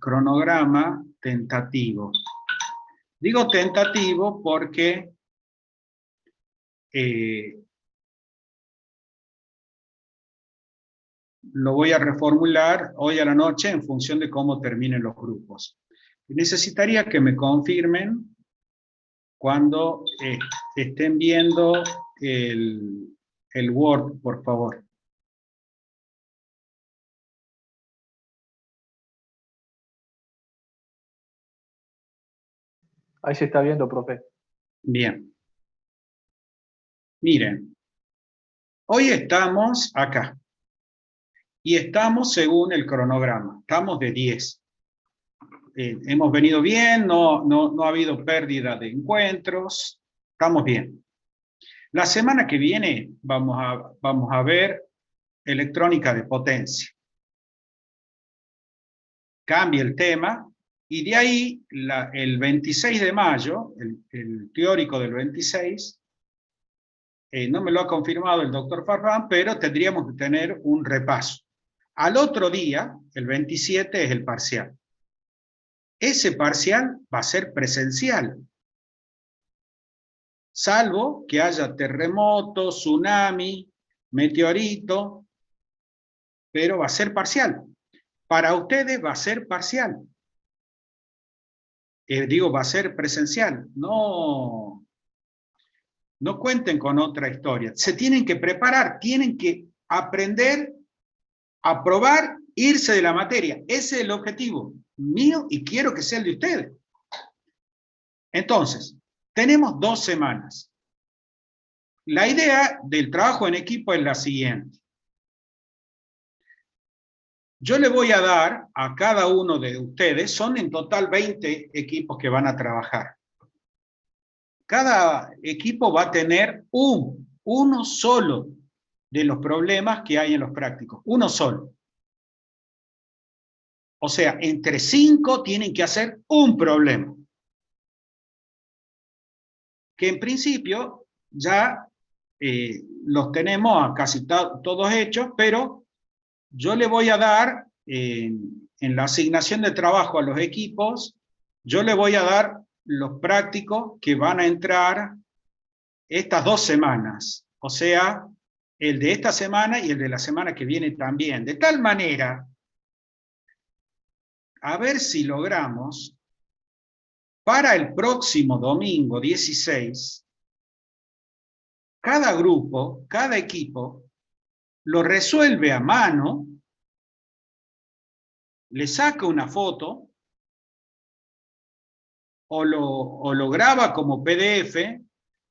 cronograma tentativo. Digo tentativo porque lo voy a reformular hoy a la noche en función de cómo terminen los grupos. Necesitaría que me confirmen cuando estén viendo el Word, por favor. Ahí se está viendo, profe. Bien. Miren, hoy estamos acá. Y estamos según el cronograma. Estamos de 10. Hemos venido bien, no ha habido pérdida de encuentros. Estamos bien. La semana que viene vamos a ver electrónica de potencia. Cambia el tema. Y de ahí, el 26 de mayo, el teórico del 26, no me lo ha confirmado el doctor Farfán, pero tendríamos que tener un repaso. Al otro día, el 27, es el parcial. Ese parcial va a ser presencial. Salvo que haya terremoto, tsunami, meteorito, pero va a ser parcial. Para ustedes va a ser parcial. Va a ser presencial. No cuenten con otra historia. Se tienen que preparar, tienen que aprender, aprobar, irse de la materia. Ese es el objetivo mío y quiero que sea el de ustedes. Entonces, tenemos 2 semanas. La idea del trabajo en equipo es la siguiente. Yo le voy a dar a cada uno de ustedes, son en total 20 equipos que van a trabajar. Cada equipo va a tener uno solo de los problemas que hay en los prácticos. Uno solo. O sea, entre 5 tienen que hacer un problema. Que en principio ya los tenemos a casi todos hechos, pero yo le voy a dar, en la asignación de trabajo a los equipos, yo le voy a dar los prácticos que van a entrar estas 2 semanas. O sea, el de esta semana y el de la semana que viene también. De tal manera, a ver si logramos, para el próximo domingo 16, cada grupo, cada equipo, lo resuelve a mano, le saca una foto, o lo graba como PDF,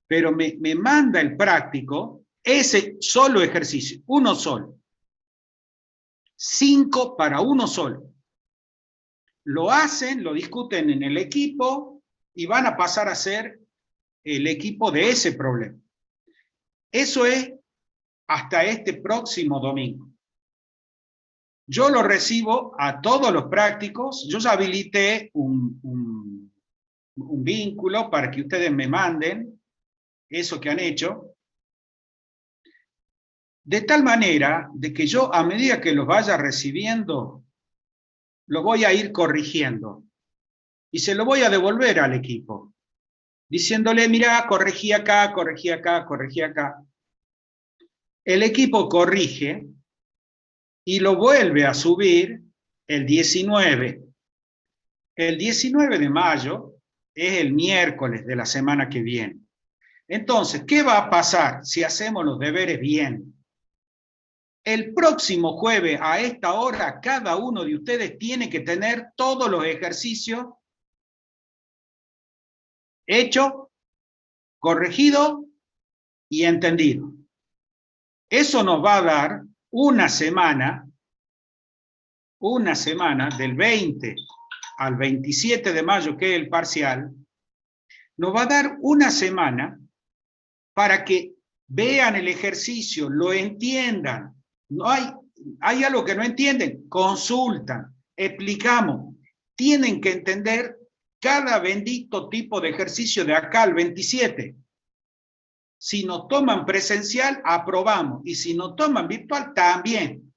pero me manda el práctico, ese solo ejercicio, uno solo. 5 para uno solo. Lo hacen, lo discuten en el equipo y van a pasar a ser el equipo de ese problema. Eso es hasta este próximo domingo. Yo lo recibo a todos los prácticos, yo ya habilité un vínculo para que ustedes me manden eso que han hecho, de tal manera de que yo, a medida que los vaya recibiendo, lo voy a ir corrigiendo y se lo voy a devolver al equipo, diciéndole, mirá, corregí acá, corregí acá, corregí acá. El equipo corrige y lo vuelve a subir el 19. El 19 de mayo es el miércoles de la semana que viene. Entonces, ¿qué va a pasar si hacemos los deberes bien? El próximo jueves a esta hora, cada uno de ustedes tiene que tener todos los ejercicios hechos, corregidos y entendidos. Eso nos va a dar una semana del 20 al 27 de mayo, que es el parcial, nos va a dar una semana para que vean el ejercicio, lo entiendan. No hay algo que no entienden, consultan, explicamos. Tienen que entender cada bendito tipo de ejercicio de acá al 27. Si nos toman presencial, aprobamos. Y si nos toman virtual, también.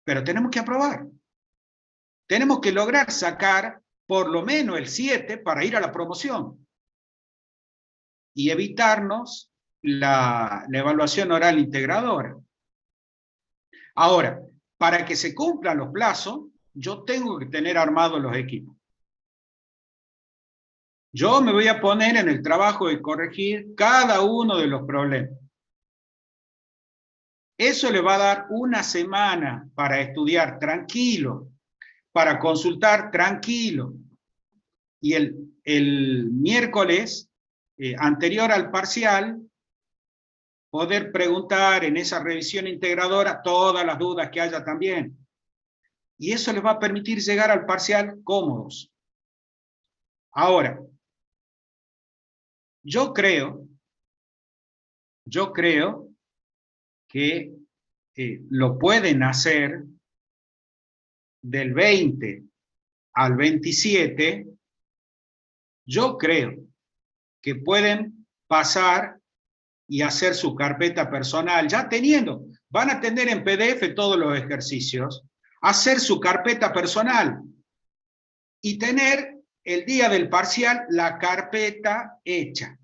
Pero tenemos que aprobar. tenemos que lograr sacar por lo menos el 7 para ir a la promoción y evitarnos la evaluación oral integradora. Ahora, para que se cumplan los plazos, yo tengo que tener armados los equipos. Yo me voy a poner en el trabajo de corregir cada uno de los problemas. Eso le va a dar una semana para estudiar tranquilo, para consultar tranquilo. Y el miércoles anterior al parcial, poder preguntar en esa revisión integradora todas las dudas que haya también. Y eso les va a permitir llegar al parcial cómodos. Ahora, yo creo que lo pueden hacer del 20 al 27, yo creo que pueden pasar y hacer su carpeta personal, ya teniendo, van a tener en PDF todos los ejercicios, hacer su carpeta personal y tener el día del parcial la carpeta hecha.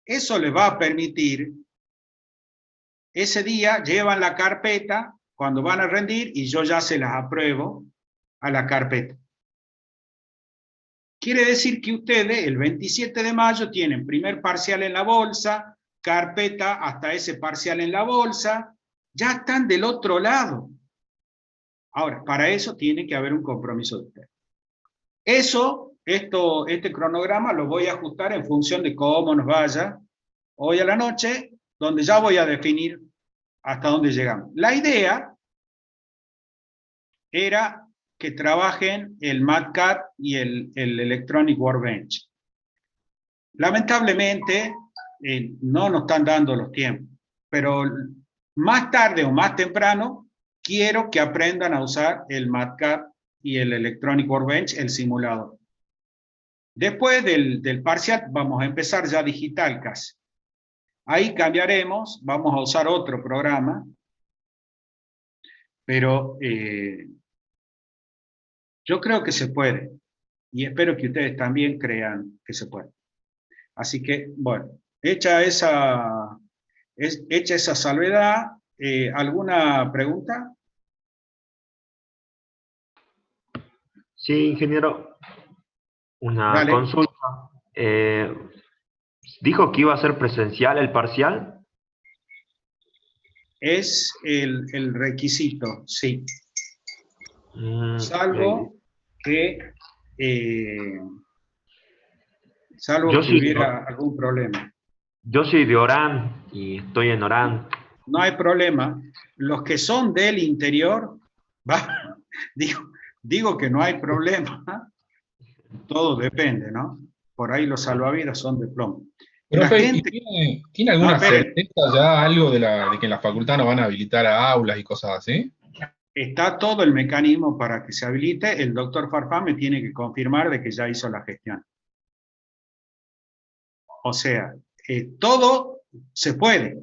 Eso les va a permitir, ese día llevan la carpeta cuando van a rendir y yo ya se las apruebo a la carpeta. Quiere decir que ustedes el 27 de mayo tienen primer parcial en la bolsa, carpeta hasta ese parcial en la bolsa, ya están del otro lado. Ahora, para eso tiene que haber un compromiso de ustedes. Este cronograma lo voy a ajustar en función de cómo nos vaya hoy a la noche, donde ya voy a definir hasta dónde llegamos. La idea era que trabajen el MATCAD y el Electronic Workbench. Lamentablemente, no nos están dando los tiempos, pero más tarde o más temprano, quiero que aprendan a usar el MATCAD y el Electronic Workbench, el simulador. Después del parcial, vamos a empezar ya digital casi. Ahí cambiaremos, vamos a usar otro programa, pero yo creo que se puede, y espero que ustedes también crean que se puede. Así que, bueno, hecha esa salvedad, ¿alguna pregunta? Sí, ingeniero, una Dale. consulta. ¿Dijo que iba a ser presencial el parcial? Es el requisito, sí. Salvo que hubiera algún problema. Yo soy de Orán y estoy en Orán. No hay problema. Los que son del interior, digo que no hay problema. Todo depende, ¿no? Por ahí los salvavidas son de plomo. Profe, ¿tiene alguna certeza ya algo de que en la facultad nos van a habilitar a aulas y cosas así? Está todo el mecanismo para que se habilite. El doctor Farfán me tiene que confirmar de que ya hizo la gestión. O sea, todo se puede,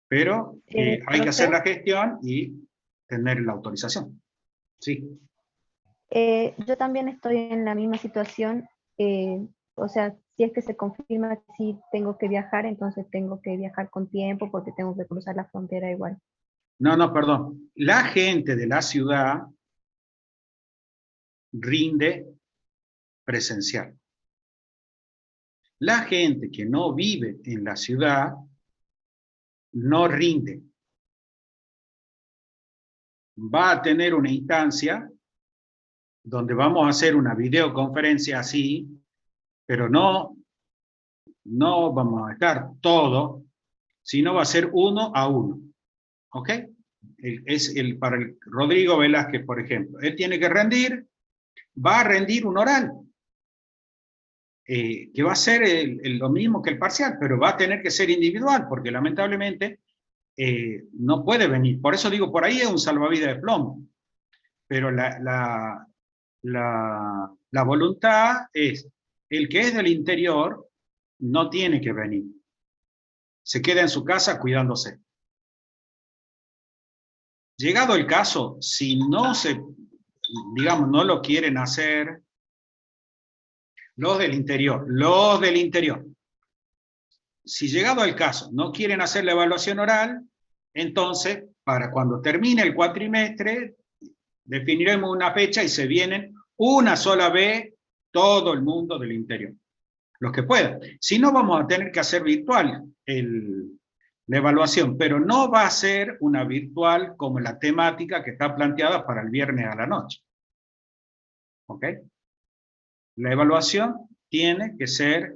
pero hay que hacer la gestión y tener la autorización. Sí. Yo también estoy en la misma situación. O sea, si es que se confirma que sí tengo que viajar, entonces tengo que viajar con tiempo porque tengo que cruzar la frontera igual. No, perdón. La gente de la ciudad rinde presencial. La gente que no vive en la ciudad no rinde. Va a tener una instancia donde vamos a hacer una videoconferencia así, pero no vamos a estar todos, sino va a ser 1 a 1. ¿Ok? Para el Rodrigo Velázquez, por ejemplo. Él tiene que rendir, va a rendir un oral, que va a ser lo mismo que el parcial, pero va a tener que ser individual, porque lamentablemente no puede venir. Por eso digo, por ahí es un salvavidas de plomo. Pero la voluntad es, el que es del interior no tiene que venir. Se queda en su casa cuidándose. Llegado el caso, si no se digamos, no lo quieren hacer, los del interior, si llegado al caso no quieren hacer la evaluación oral, entonces, para cuando termine el cuatrimestre, definiremos una fecha y se vienen una sola vez todo el mundo del interior, los que puedan. Si no, vamos a tener que hacer virtual la evaluación, pero no va a ser una virtual como la temática que está planteada para el viernes a la noche. ¿Ok? La evaluación tiene que ser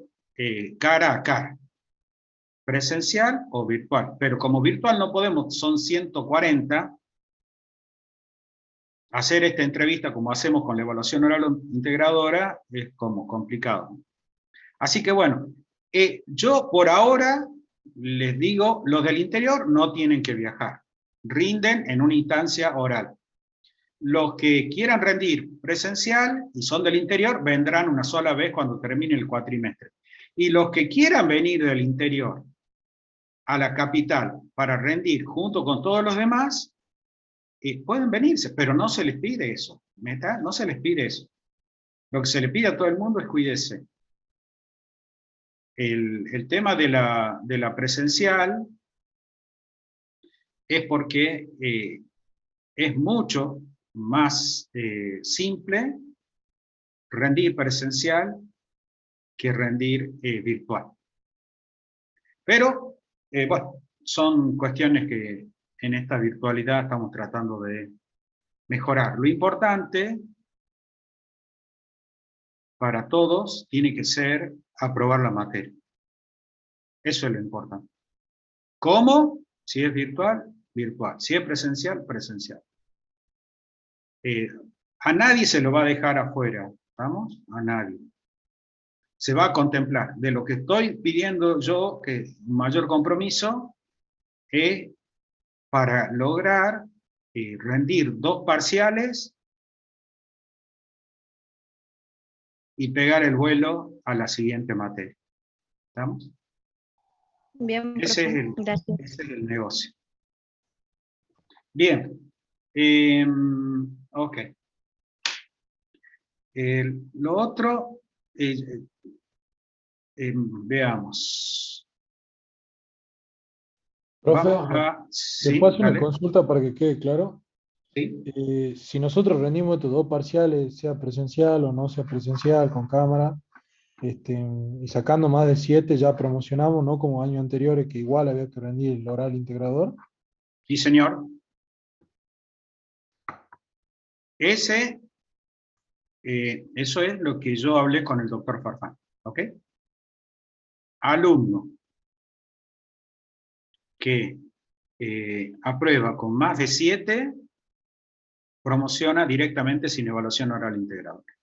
cara a cara, presencial o virtual, pero como virtual no podemos, son 140, hacer esta entrevista como hacemos con la evaluación oral integradora es como complicado. Así que bueno, yo por ahora les digo, los del interior no tienen que viajar, rinden en una instancia oral. Los que quieran rendir presencial y son del interior vendrán una sola vez cuando termine el cuatrimestre. Y los que quieran venir del interior a la capital para rendir junto con todos los demás, pueden venirse, pero no se les pide eso. ¿Meta? No se les pide eso. Lo que se le pide a todo el mundo es cuídese. El tema de la presencial es porque es mucho más simple rendir presencial que rendir virtual. Pero, bueno, son cuestiones que en esta virtualidad estamos tratando de mejorar. Lo importante para todos tiene que ser aprobar la materia. Eso es lo importante. ¿Cómo? Si es virtual, virtual. Si es presencial, presencial. A nadie se lo va a dejar afuera, ¿vamos? A nadie. Se va a contemplar. De lo que estoy pidiendo yo, que mayor compromiso, es para lograr rendir 2 parciales y pegar el vuelo a la siguiente materia. ¿Estamos? Bien, Ese profe, gracias. es el negocio. Bien. Ok. Lo otro, veamos. Profe, Vamos a... ¿le Sí, puedo hacer una dale. consulta para que quede claro? Sí. Si nosotros rendimos estos 2 parciales, sea presencial o no sea presencial, con cámara, y sacando más de 7 ya promocionamos, ¿no? Como años anteriores, que igual había que rendir el oral integrador. Sí, señor. Eso es lo que yo hablé con el doctor Farfán. ¿Ok? Alumno que aprueba con más de 7, promociona directamente sin evaluación oral integradora.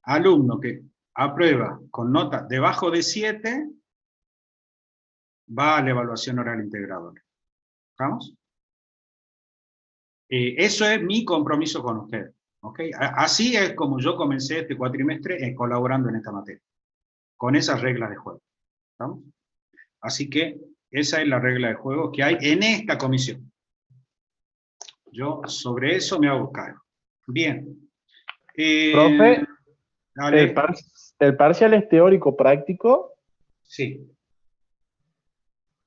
Alumno que aprueba con nota debajo de 7, va a la evaluación oral integradora. ¿Estamos? Eso es mi compromiso con ustedes. ¿Okay? Así es como yo comencé este cuatrimestre colaborando en esta materia, con esas reglas de juego. ¿Estamos? Así que esa es la regla de juego que hay en esta comisión. Yo sobre eso me hago cargo. Bien. Profe, dale. ¿el parcial es teórico práctico? Sí.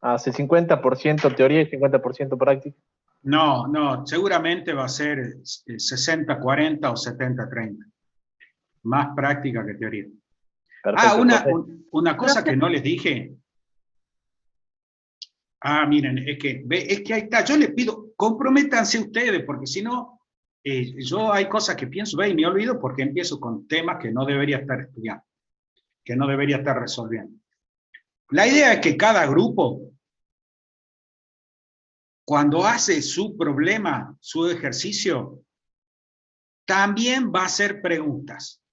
Hace 50% teoría y 50% práctica. No, seguramente va a ser 60-40 o 70-30. Más práctica que teoría. Perfecto, una cosa que no les dije. Miren, es que ahí está. Yo les pido, comprométanse ustedes, porque si no, yo hay cosas que pienso, y me olvido porque empiezo con temas que no debería estar estudiando, que no debería estar resolviendo. La idea es que cada grupo, cuando hace su problema, su ejercicio, también va a hacer preguntas.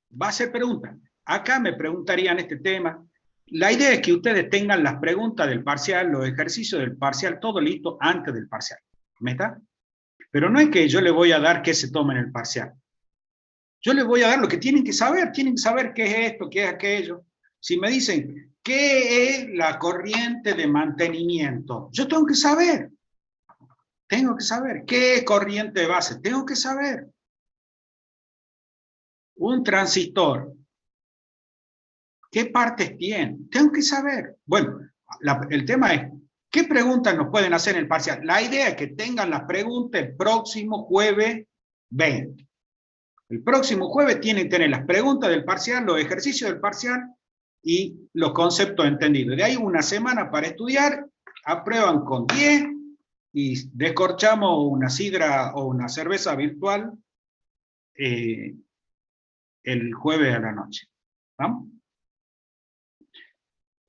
Va a hacer preguntas. Acá me preguntarían este tema. La idea es que ustedes tengan las preguntas del parcial, los ejercicios del parcial, todo listo antes del parcial. ¿Me está? Pero no es que yo les voy a dar qué se toma en el parcial. Yo les voy a dar lo que tienen que saber qué es esto, qué es aquello. Si me dicen, ¿qué es la corriente de mantenimiento? Yo tengo que saber. Tengo que saber. ¿Qué corriente de base? Tengo que saber. Un transistor. ¿Qué partes tiene? Tengo que saber. Bueno, el tema es, ¿qué preguntas nos pueden hacer en el parcial? La idea es que tengan las preguntas el próximo jueves 20. El próximo jueves tienen que tener las preguntas del parcial, los ejercicios del parcial y los conceptos entendidos. De ahí una semana para estudiar, aprueban con 10 y descorchamos una sidra o una cerveza virtual el jueves a la noche. ¿Vamos?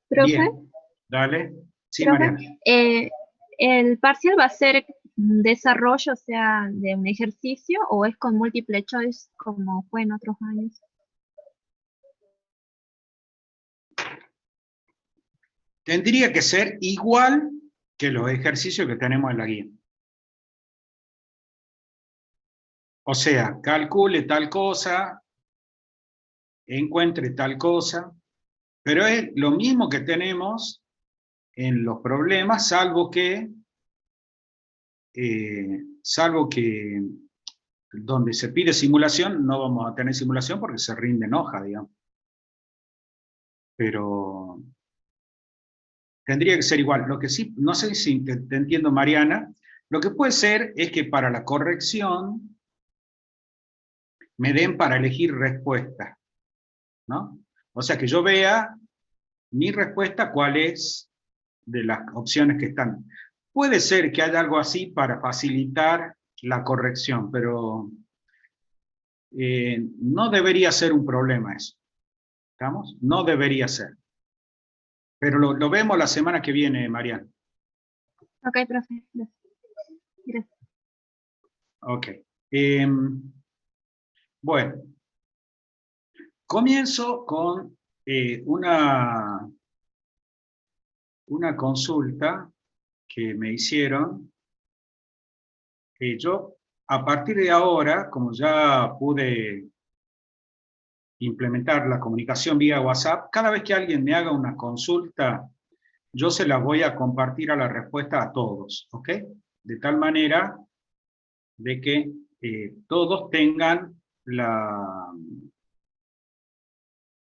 Profe, Bien, dale. Sí, profe, Mariana. ¿el parcial va a ser un desarrollo, o sea, de un ejercicio, o es con múltiple choice como fue en otros años? Tendría que ser igual que los ejercicios que tenemos en la guía. O sea, calcule tal cosa, encuentre tal cosa, pero es lo mismo que tenemos en los problemas, salvo que donde se pide simulación, no vamos a tener simulación porque se rinde en hoja, digamos. Pero tendría que ser igual. Lo que sí, no sé si te entiendo, Mariana, lo que puede ser es que para la corrección me den para elegir respuesta, ¿no? O sea, que yo vea mi respuesta cuál es de las opciones que están. Puede ser que haya algo así para facilitar la corrección, pero no debería ser un problema eso. ¿Estamos? No debería ser. Pero lo vemos la semana que viene, Mariana. Ok, profe. Gracias. Ok. Bueno, comienzo con una consulta que me hicieron. Yo, a partir de ahora, como ya pude implementar la comunicación vía WhatsApp, cada vez que alguien me haga una consulta, yo se la voy a compartir a la respuesta a todos, ¿ok? De tal manera de que todos tengan la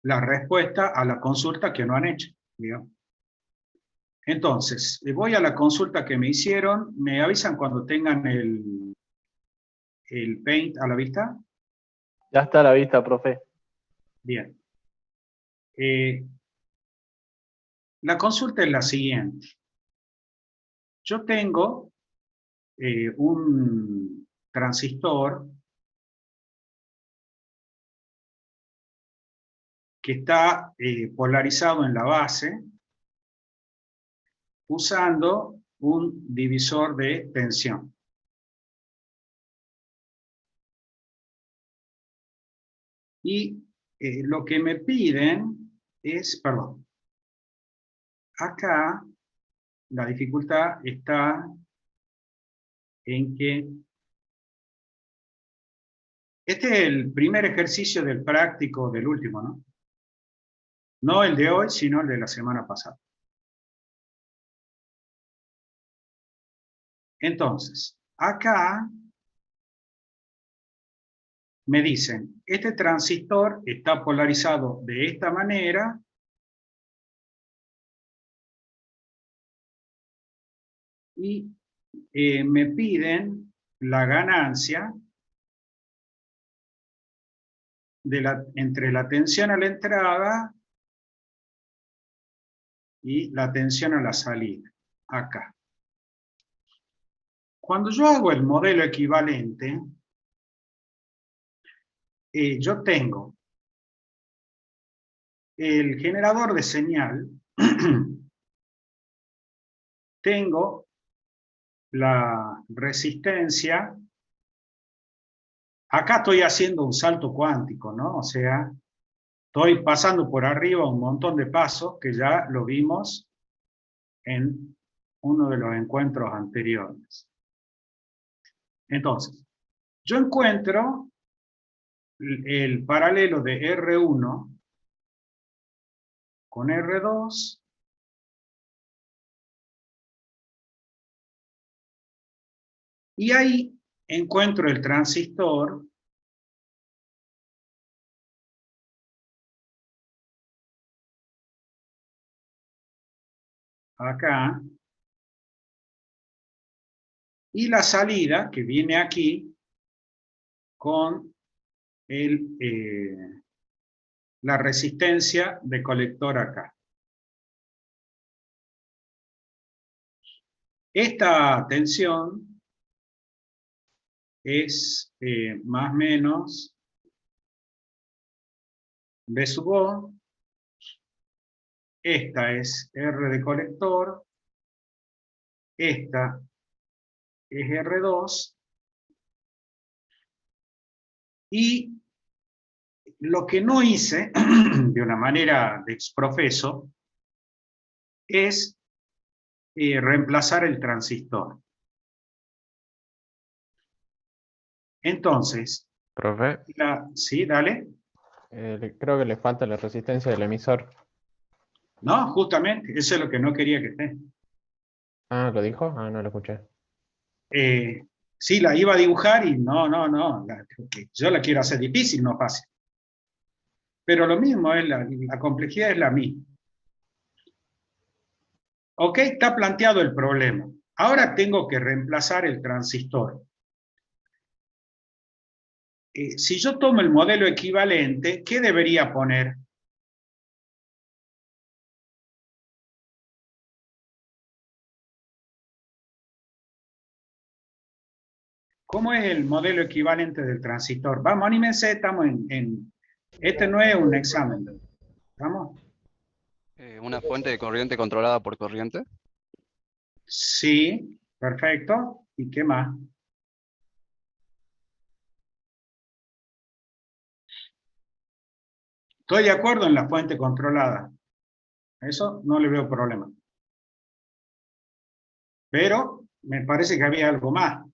respuesta a la consulta que no han hecho, digamos. Entonces, voy a la consulta que me hicieron, me avisan cuando tengan el Paint a la vista. Ya está a la vista, profe. Bien. La consulta es la siguiente. Yo tengo un transistor que está polarizado en la base usando un divisor de tensión. Y lo que me piden es, perdón, acá la dificultad está en que este es el primer ejercicio del práctico del último, ¿no? No el de hoy, sino el de la semana pasada. Entonces, acá me dicen, este transistor está polarizado de esta manera y me piden la ganancia entre la tensión a la entrada y la tensión a la salida, acá. Cuando yo hago el modelo equivalente, yo tengo el generador de señal, tengo la resistencia, acá estoy haciendo un salto cuántico, ¿no? O sea, estoy pasando por arriba un montón de pasos que ya lo vimos en uno de los encuentros anteriores. Entonces, yo encuentro el paralelo de R1 con R2 Y ahí encuentro el transistor acá, y la salida que viene aquí con la resistencia de colector acá. Esta tensión es más o menos V sub O. Esta es R de colector. Esta es R2. Y lo que no hice, de una manera de exprofeso, es reemplazar el transistor. Entonces, Profe, sí, dale. creo que le falta la resistencia del emisor. No, justamente, eso es lo que no quería que esté. Ah, ¿lo dijo? Ah, no lo escuché. Sí, la iba a dibujar y no. Yo la quiero hacer difícil, no fácil. Pero lo mismo, la complejidad es la misma. Ok, está planteado el problema. Ahora tengo que reemplazar el transistor. Si yo tomo el modelo equivalente, ¿qué debería poner? ¿Cómo es el modelo equivalente del transistor? Vamos, anímense, estamos este no es un examen. ¿Vamos? ¿Una fuente de corriente controlada por corriente? Sí, perfecto. ¿Y qué más? Estoy de acuerdo en la fuente controlada. Eso no le veo problema. Pero me parece que había algo más.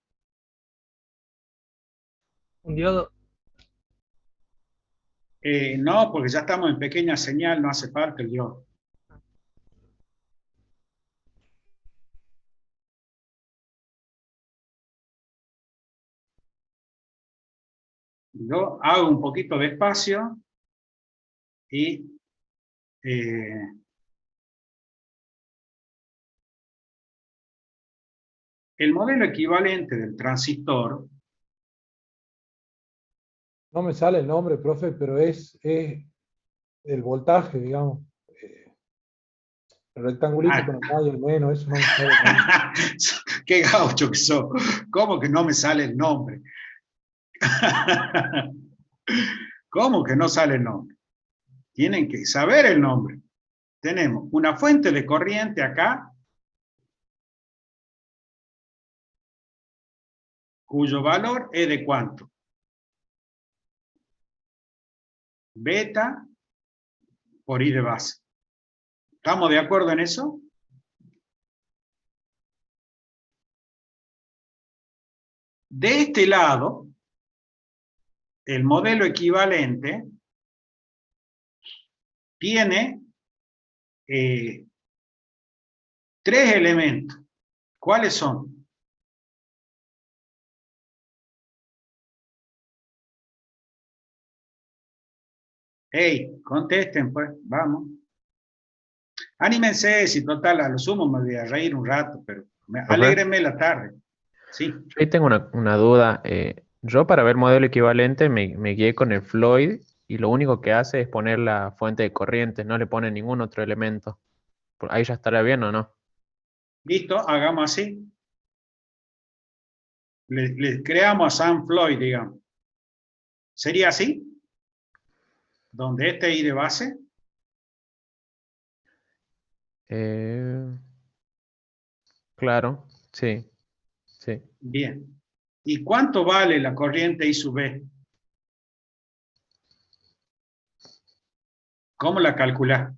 Un diodo. No, porque ya estamos en pequeña señal, no hace falta el diodo. Yo hago un poquito de espacio y el modelo equivalente del transistor. No me sale el nombre, profe, pero es el voltaje, digamos. El rectangulito con el más y el menos, eso no me sale el nombre. Qué gaucho que sos. ¿Cómo que no me sale el nombre? ¿Cómo que no sale el nombre? Tienen que saber el nombre. Tenemos una fuente de corriente acá, cuyo valor es de ¿cuánto? Beta por I de base. ¿Estamos de acuerdo en eso? De este lado, el modelo equivalente tiene 3 elementos. ¿Cuáles son? Hey, contesten pues, vamos. Anímense, si total, a lo sumo me voy a reír un rato, pero alégrenme la tarde. Sí. Yo ahí tengo una duda. Yo para ver modelo equivalente me guié con el Floyd y lo único que hace es poner la fuente de corriente, no le pone ningún otro elemento. ¿Ahí ya estará bien o no? Listo, hagamos así. Le creamos a Sam Floyd, digamos. ¿Sería así? Donde este I de base. Claro, sí, sí. Bien. ¿Y cuánto vale la corriente I sub B? ¿Cómo la calculás?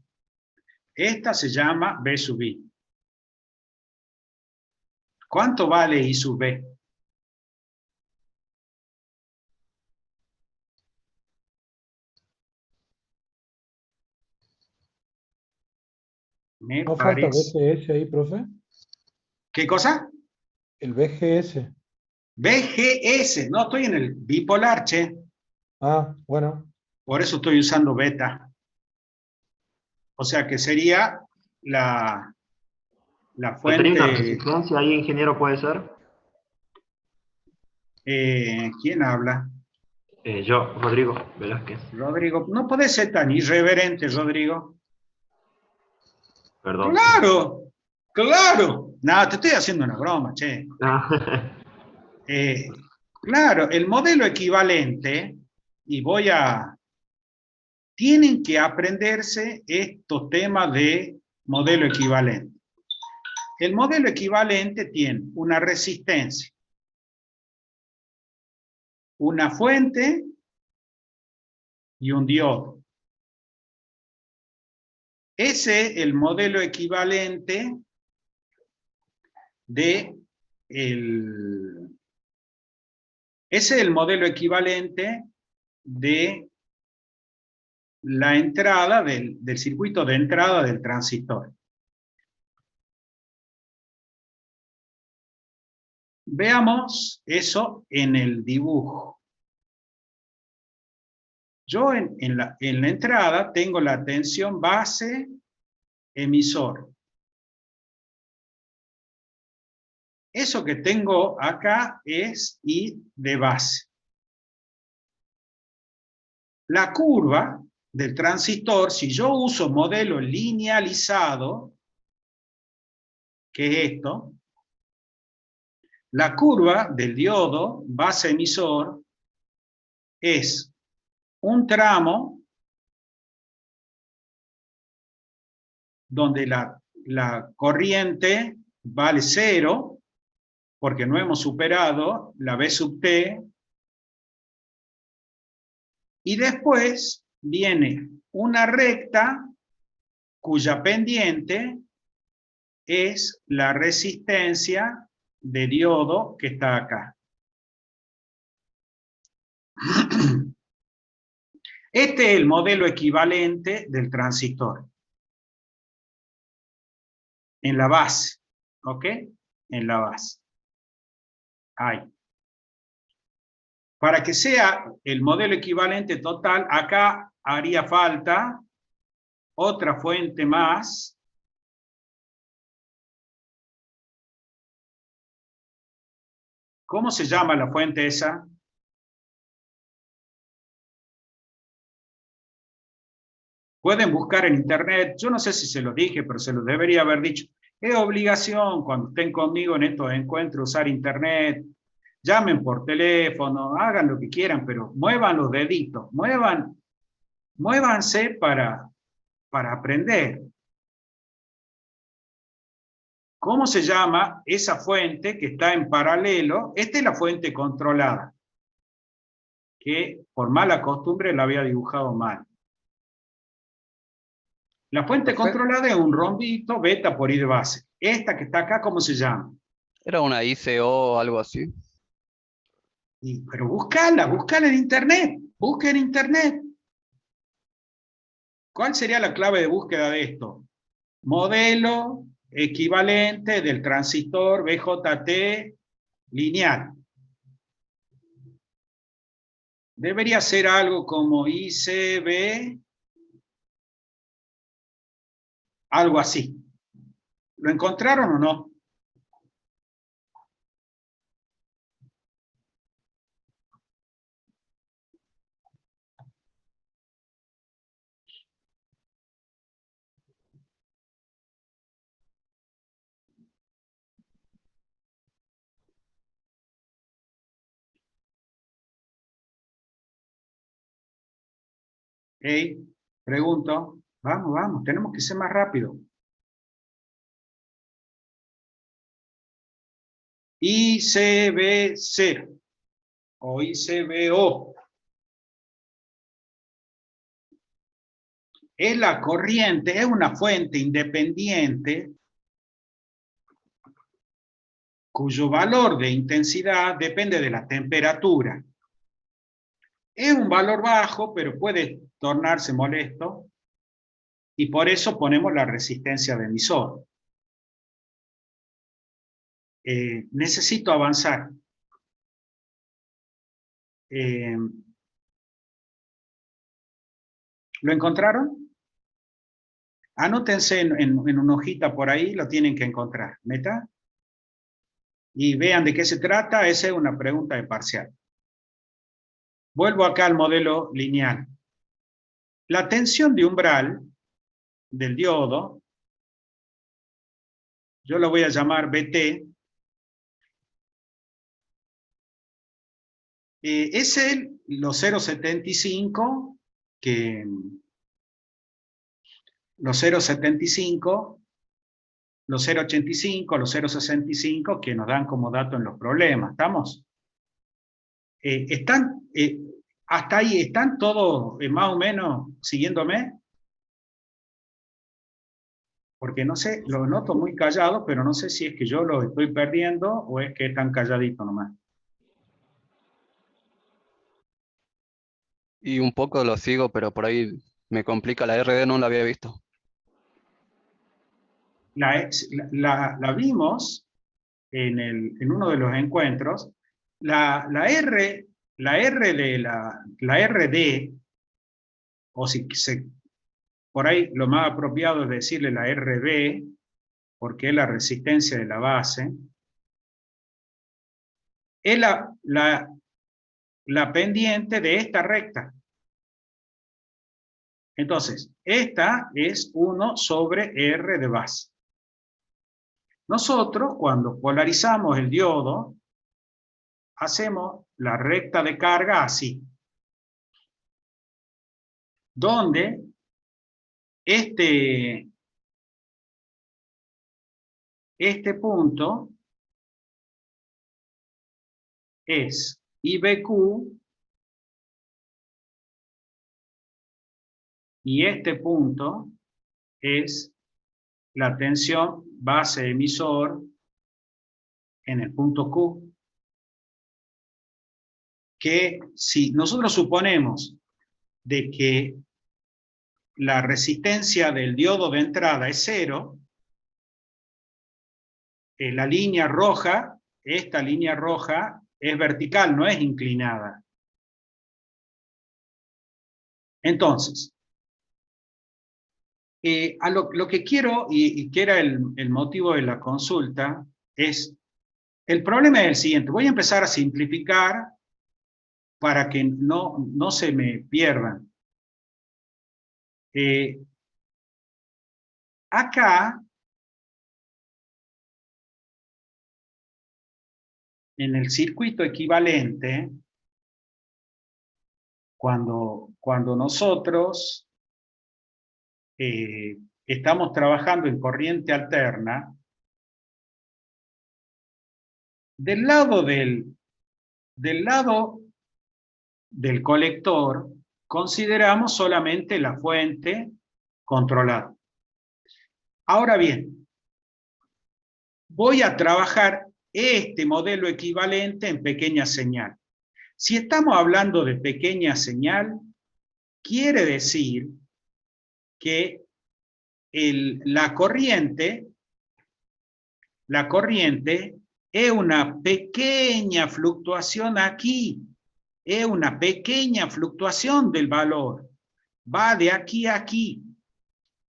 Esta se llama B sub I. ¿Cuánto vale I sub B? Me ¿No falta parece. BGS ahí, profe? ¿Qué cosa? El BGS. BGS, no estoy en el bipolar, che. Ah, bueno. Por eso estoy usando beta. O sea que sería la ¿Tenía una fuente... resistencia ahí, ingeniero, puede ser? ¿Quién habla? Yo, Rodrigo Velázquez. Rodrigo, no podés ser tan irreverente, Rodrigo. Perdón. Claro, claro. No, te estoy haciendo una broma, che. Ah, Claro, el modelo equivalente, y tienen que aprenderse estos temas de modelo equivalente. El modelo equivalente tiene una resistencia, una fuente y un diodo. Ese es el modelo equivalente de la entrada del circuito de entrada del transistor. Veamos eso en el dibujo. Yo en la entrada tengo la tensión base emisor. Eso que tengo acá es I de base. La curva del transistor, si yo uso modelo linealizado, que es esto, la curva del diodo base emisor es un tramo donde la corriente vale 0, porque no hemos superado la B sub T, y después viene una recta cuya pendiente es la resistencia de diodo que está acá. Este es el modelo equivalente del transistor. En la base, ¿ok? En la base. Ahí. Para que sea el modelo equivalente total, acá haría falta otra fuente más. ¿Cómo se llama la fuente esa? Pueden buscar en internet, yo no sé si se los dije, pero se los debería haber dicho. Es obligación cuando estén conmigo en estos encuentros usar internet, llamen por teléfono, hagan lo que quieran, pero muevan los deditos, muévanse para aprender. ¿Cómo se llama esa fuente que está en paralelo? Esta es la fuente controlada, que por mala costumbre la había dibujado mal. La fuente controlada es un rombito beta por I de base. Esta que está acá, ¿cómo se llama? Era una ICO o algo así. Pero búscala en internet. Busca en internet. ¿Cuál sería la clave de búsqueda de esto? Modelo equivalente del transistor BJT lineal. Debería ser algo como ICB, algo así. ¿Lo encontraron o no? Hey, pregunto. Vamos, tenemos que ser más rápido. ICB0 o ICBO. Es la corriente, es una fuente independiente cuyo valor de intensidad depende de la temperatura. Es un valor bajo, pero puede tornarse molesto, y por eso ponemos la resistencia de emisor. Necesito avanzar. ¿Lo encontraron? Anótense en una hojita por ahí, lo tienen que encontrar. ¿Meta? Y vean de qué se trata, esa es una pregunta de parcial. Vuelvo acá al modelo lineal. La tensión de umbral del diodo, yo lo voy a llamar BT, es los 0,75 los 0,75, los 0,85, los 0,65 que nos dan como dato en los problemas. ¿Estamos? Hasta ahí, ¿están todos más o menos siguiéndome? Porque no sé, lo noto muy callado, pero no sé si es que yo lo estoy perdiendo o es que están calladitos nomás. Y un poco lo sigo, pero por ahí me complica. La RD no la había visto. La vimos en uno de los encuentros. La RD, o si por ahí lo más apropiado es decirle la RB, porque es la resistencia de la base, es la pendiente de esta recta. Entonces, esta es 1 sobre R de base. Nosotros, cuando polarizamos el diodo, hacemos la recta de carga así, donde este punto es IBQ y este punto es la tensión base emisor en el punto Q. Que si nosotros suponemos de que la resistencia del diodo de entrada es 0, la línea roja, esta línea roja, es vertical, no es inclinada. Entonces, lo que quiero, y que era el motivo de la consulta, es, el problema es el siguiente. Voy a empezar a simplificar para que no se me pierdan. Acá, en el circuito equivalente, cuando nosotros estamos trabajando en corriente alterna, del lado del colector, consideramos solamente la fuente controlada. Ahora bien, voy a trabajar este modelo equivalente en pequeña señal. Si estamos hablando de pequeña señal, quiere decir que la corriente es una pequeña fluctuación aquí, es una pequeña fluctuación del valor, va de aquí a aquí.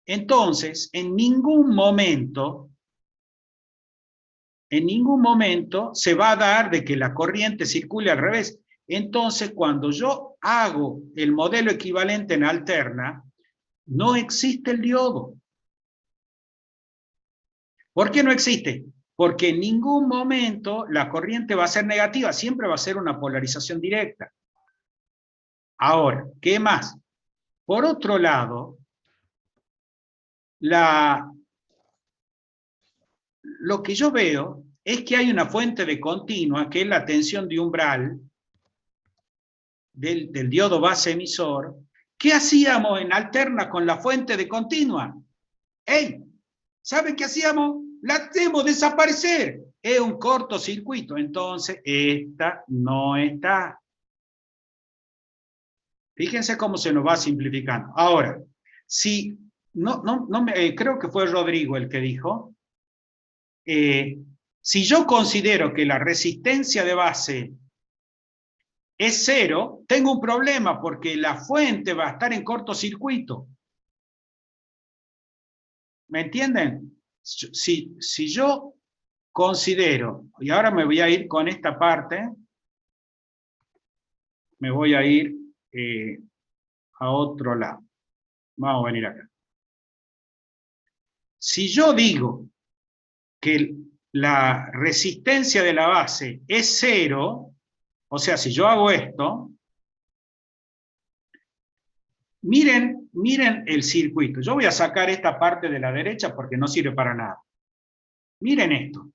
Entonces, en ningún momento se va a dar de que la corriente circule al revés. Entonces, cuando yo hago el modelo equivalente en alterna, no existe el diodo. ¿Por qué no existe? Porque en ningún momento la corriente va a ser negativa, siempre va a ser una polarización directa. Ahora, ¿qué más? Por otro lado, lo que yo veo es que hay una fuente de continua, que es la tensión de umbral del diodo base emisor. ¿Qué hacíamos en alterna con la fuente de continua? ¡Ey! ¿Saben qué hacíamos? La hacemos desaparecer. Es un cortocircuito. Entonces, esta no está. Fíjense cómo se nos va simplificando. Ahora, si creo que fue Rodrigo el que dijo, si yo considero que la resistencia de base es 0, tengo un problema porque la fuente va a estar en cortocircuito. ¿Me entienden? Si yo considero, y ahora me voy a ir con esta parte, me voy a ir a otro lado. Vamos a venir acá. Si yo digo que la resistencia de la base es 0, o sea, si yo hago esto, miren el circuito. Yo voy a sacar esta parte de la derecha porque no sirve para nada. Miren esto.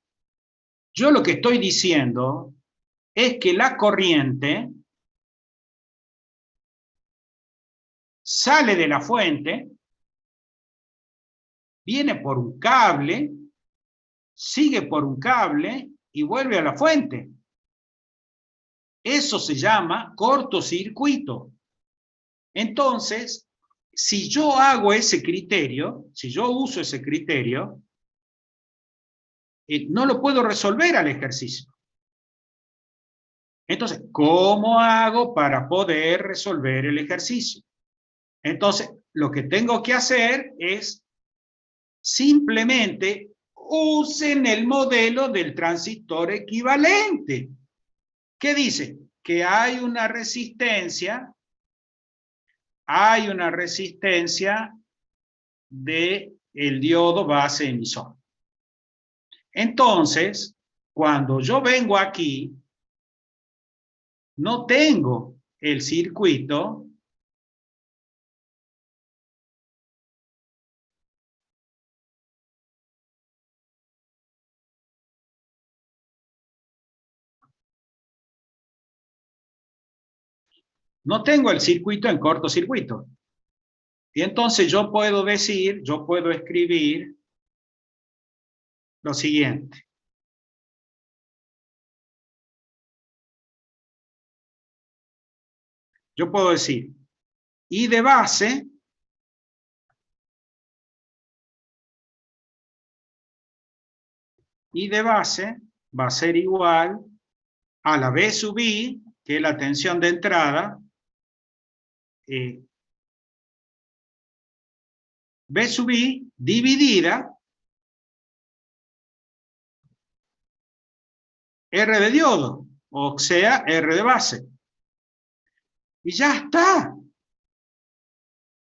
Yo lo que estoy diciendo es que la corriente sale de la fuente, viene por un cable, sigue por un cable y vuelve a la fuente. Eso se llama cortocircuito. Entonces, si yo hago ese criterio, si yo uso ese criterio, no lo puedo resolver al ejercicio. Entonces, ¿cómo hago para poder resolver el ejercicio? Entonces, lo que tengo que hacer es simplemente usen el modelo del transistor equivalente. ¿Qué dice? Que hay una resistencia del diodo base emisor. Entonces, cuando yo vengo aquí, no tengo el circuito en cortocircuito. Y entonces yo puedo decir, yo puedo escribir lo siguiente. Yo puedo decir, I de base va a ser igual a la B sub I, que es la tensión de entrada, B sub I dividida R de diodo, o sea, R de base. Y ya está.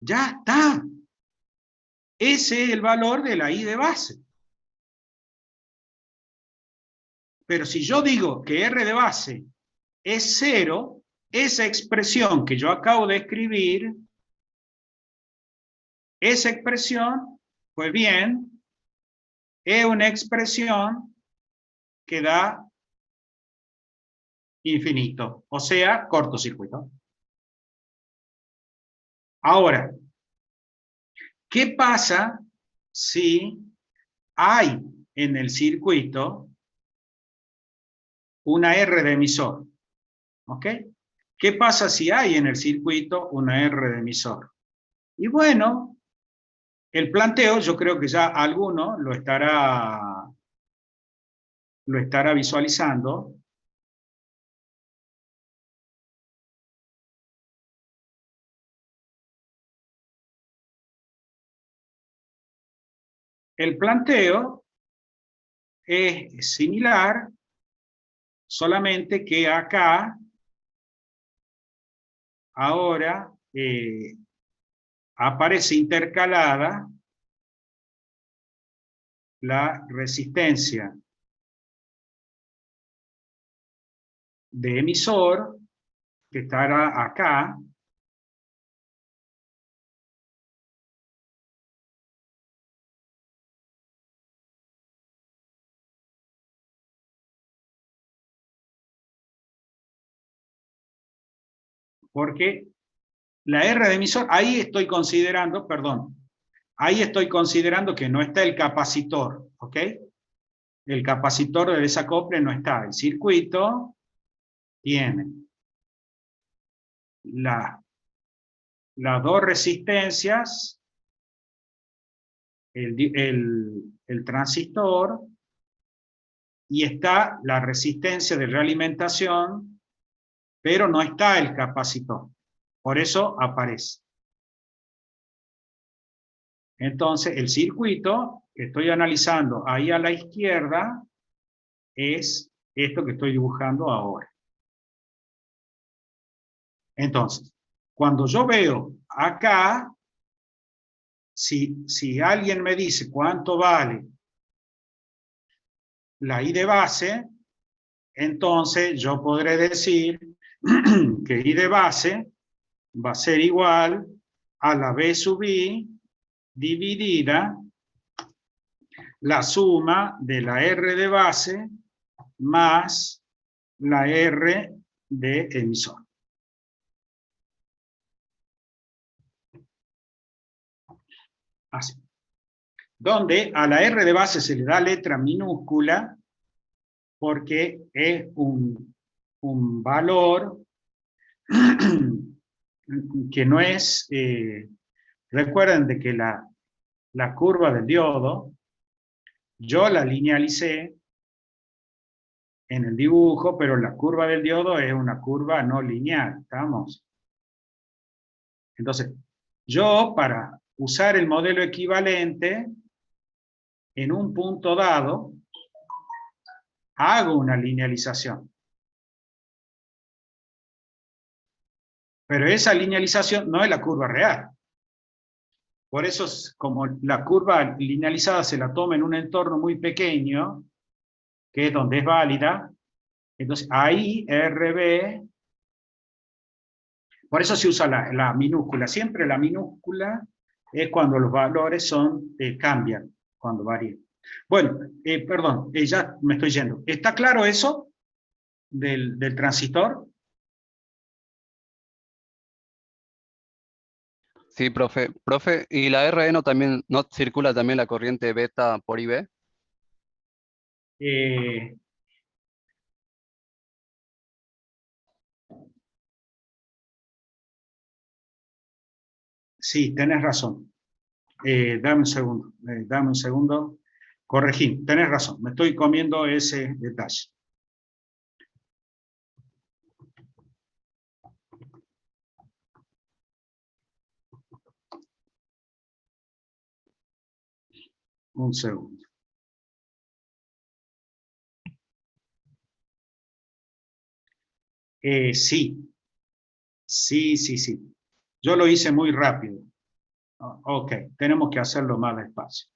Ya está. Ese es el valor de la I de base. Pero si yo digo que R de base es 0, esa expresión que yo acabo de escribir, esa expresión, pues bien, es una expresión que da infinito, o sea, cortocircuito. Ahora, ¿qué pasa si hay en el circuito una R de emisor? ¿Ok? ¿Qué pasa si hay en el circuito una R de emisor? Y bueno, el planteo, yo creo que ya alguno lo estará visualizando. El planteo es similar, solamente que acá, ahora, aparece intercalada la resistencia de emisor, que estará acá, porque la R de emisor, ahí estoy considerando, perdón, ahí estoy considerando que no está el capacitor, ¿ok? El capacitor de desacople no está. El circuito tiene las dos resistencias, el transistor, y está la resistencia de realimentación pero no está el capacitor. Por eso aparece. Entonces, el circuito que estoy analizando ahí a la izquierda es esto que estoy dibujando ahora. Entonces, cuando yo veo acá, si alguien me dice cuánto vale la I de base, entonces yo podré decir que I de base va a ser igual a la B sub I dividida la suma de la R de base más la R de emisor. Así. Donde a la R de base se le da letra minúscula porque es un valor que no es, recuerden de que la curva del diodo, yo la linealicé en el dibujo, pero la curva del diodo es una curva no lineal, ¿estamos? Entonces, yo para usar el modelo equivalente, en un punto dado, hago una linealización. Pero esa linealización no es la curva real. Por eso, como la curva linealizada se la toma en un entorno muy pequeño, que es donde es válida, entonces ahí RB, por eso se usa la minúscula. Siempre la minúscula es cuando los valores cambian, cuando varían. Bueno, perdón, ya me estoy yendo. ¿Está claro eso del transistor? Sí, profe. Profe, ¿y la RE no circula también la corriente beta por IB? Sí, tenés razón. Dame un segundo. Corregí, tenés razón, me estoy comiendo ese detalle. Un segundo. Sí. Sí. Yo lo hice muy rápido. Ok, tenemos que hacerlo más despacio.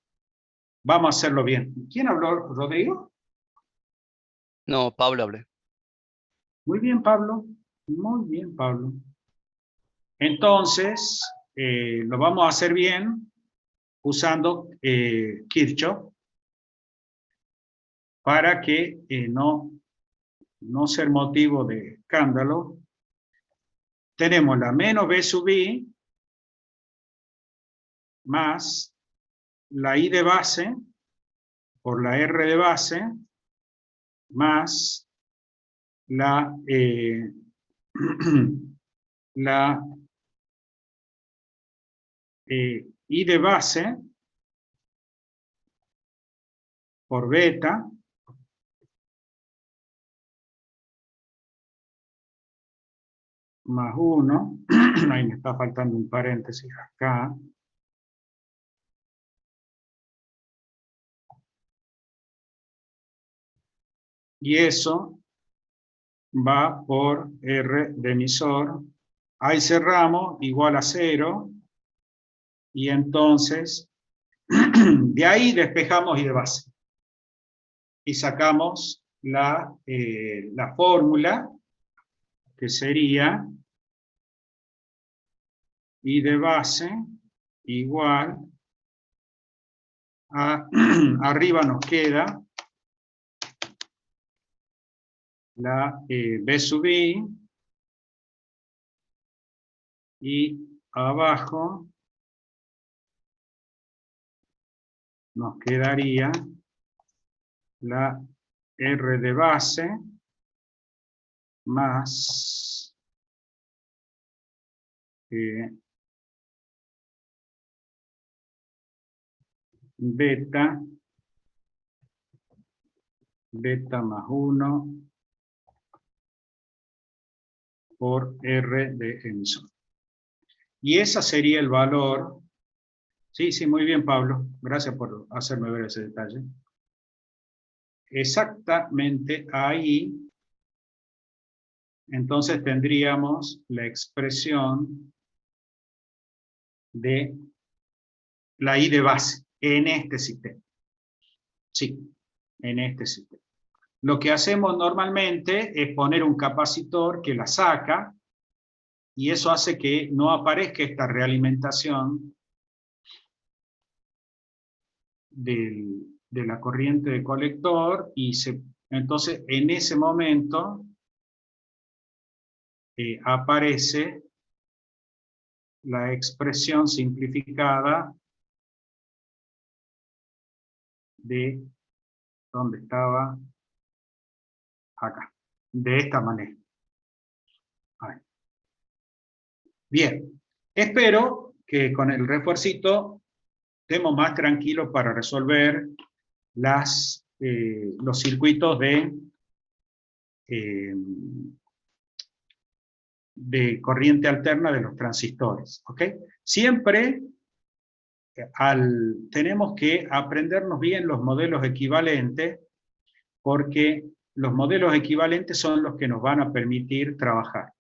Vamos a hacerlo bien. ¿Quién habló, Rodrigo? No, Pablo hablé. Muy bien, Pablo. Muy bien, Pablo. Entonces, lo vamos a hacer bien usando Kirchhoff para que no ser motivo de escándalo. Tenemos la menos B sub I más la I de base por la R de base más la I de base por beta más 1, ahí me está faltando un paréntesis acá, y eso va por R de emisor, ahí cerramos, igual a 0, y entonces de ahí despejamos I de base, y sacamos la fórmula, que sería I de base igual a, arriba nos queda la B sub I, y abajo nos quedaría la R de base más beta más 1 por R de emisor. Y ese sería el valor. Sí, sí, muy bien, Pablo. Gracias por hacerme ver ese detalle. Exactamente ahí, entonces tendríamos la expresión de la I de base en este sistema. Sí, en este sistema. Lo que hacemos normalmente es poner un capacitor que la saca, y eso hace que no aparezca esta realimentación de la corriente de colector, y entonces en ese momento aparece la expresión simplificada de, ¿dónde estaba? Acá, de esta manera. Ahí. Bien, espero que con el refuercito estemos más tranquilos para resolver los circuitos de corriente alterna de los transistores. ¿Ok? Siempre tenemos que aprendernos bien los modelos equivalentes, porque los modelos equivalentes son los que nos van a permitir trabajar.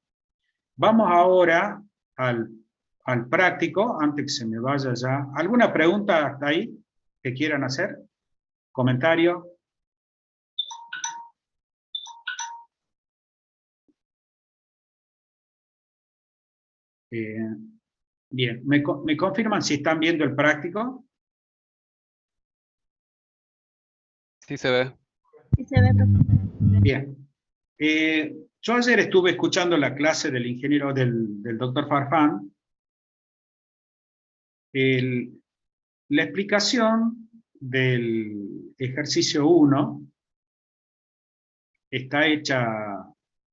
Vamos ahora al práctico, antes que se me vaya ya. ¿Alguna pregunta hasta ahí que quieran hacer? ¿Comentario? Bien, ¿me confirman si están viendo el práctico? Sí se ve. Sí se ve, profe. Bien. Yo ayer estuve escuchando la clase del ingeniero del doctor Farfán. La explicación del ejercicio 1 está hecha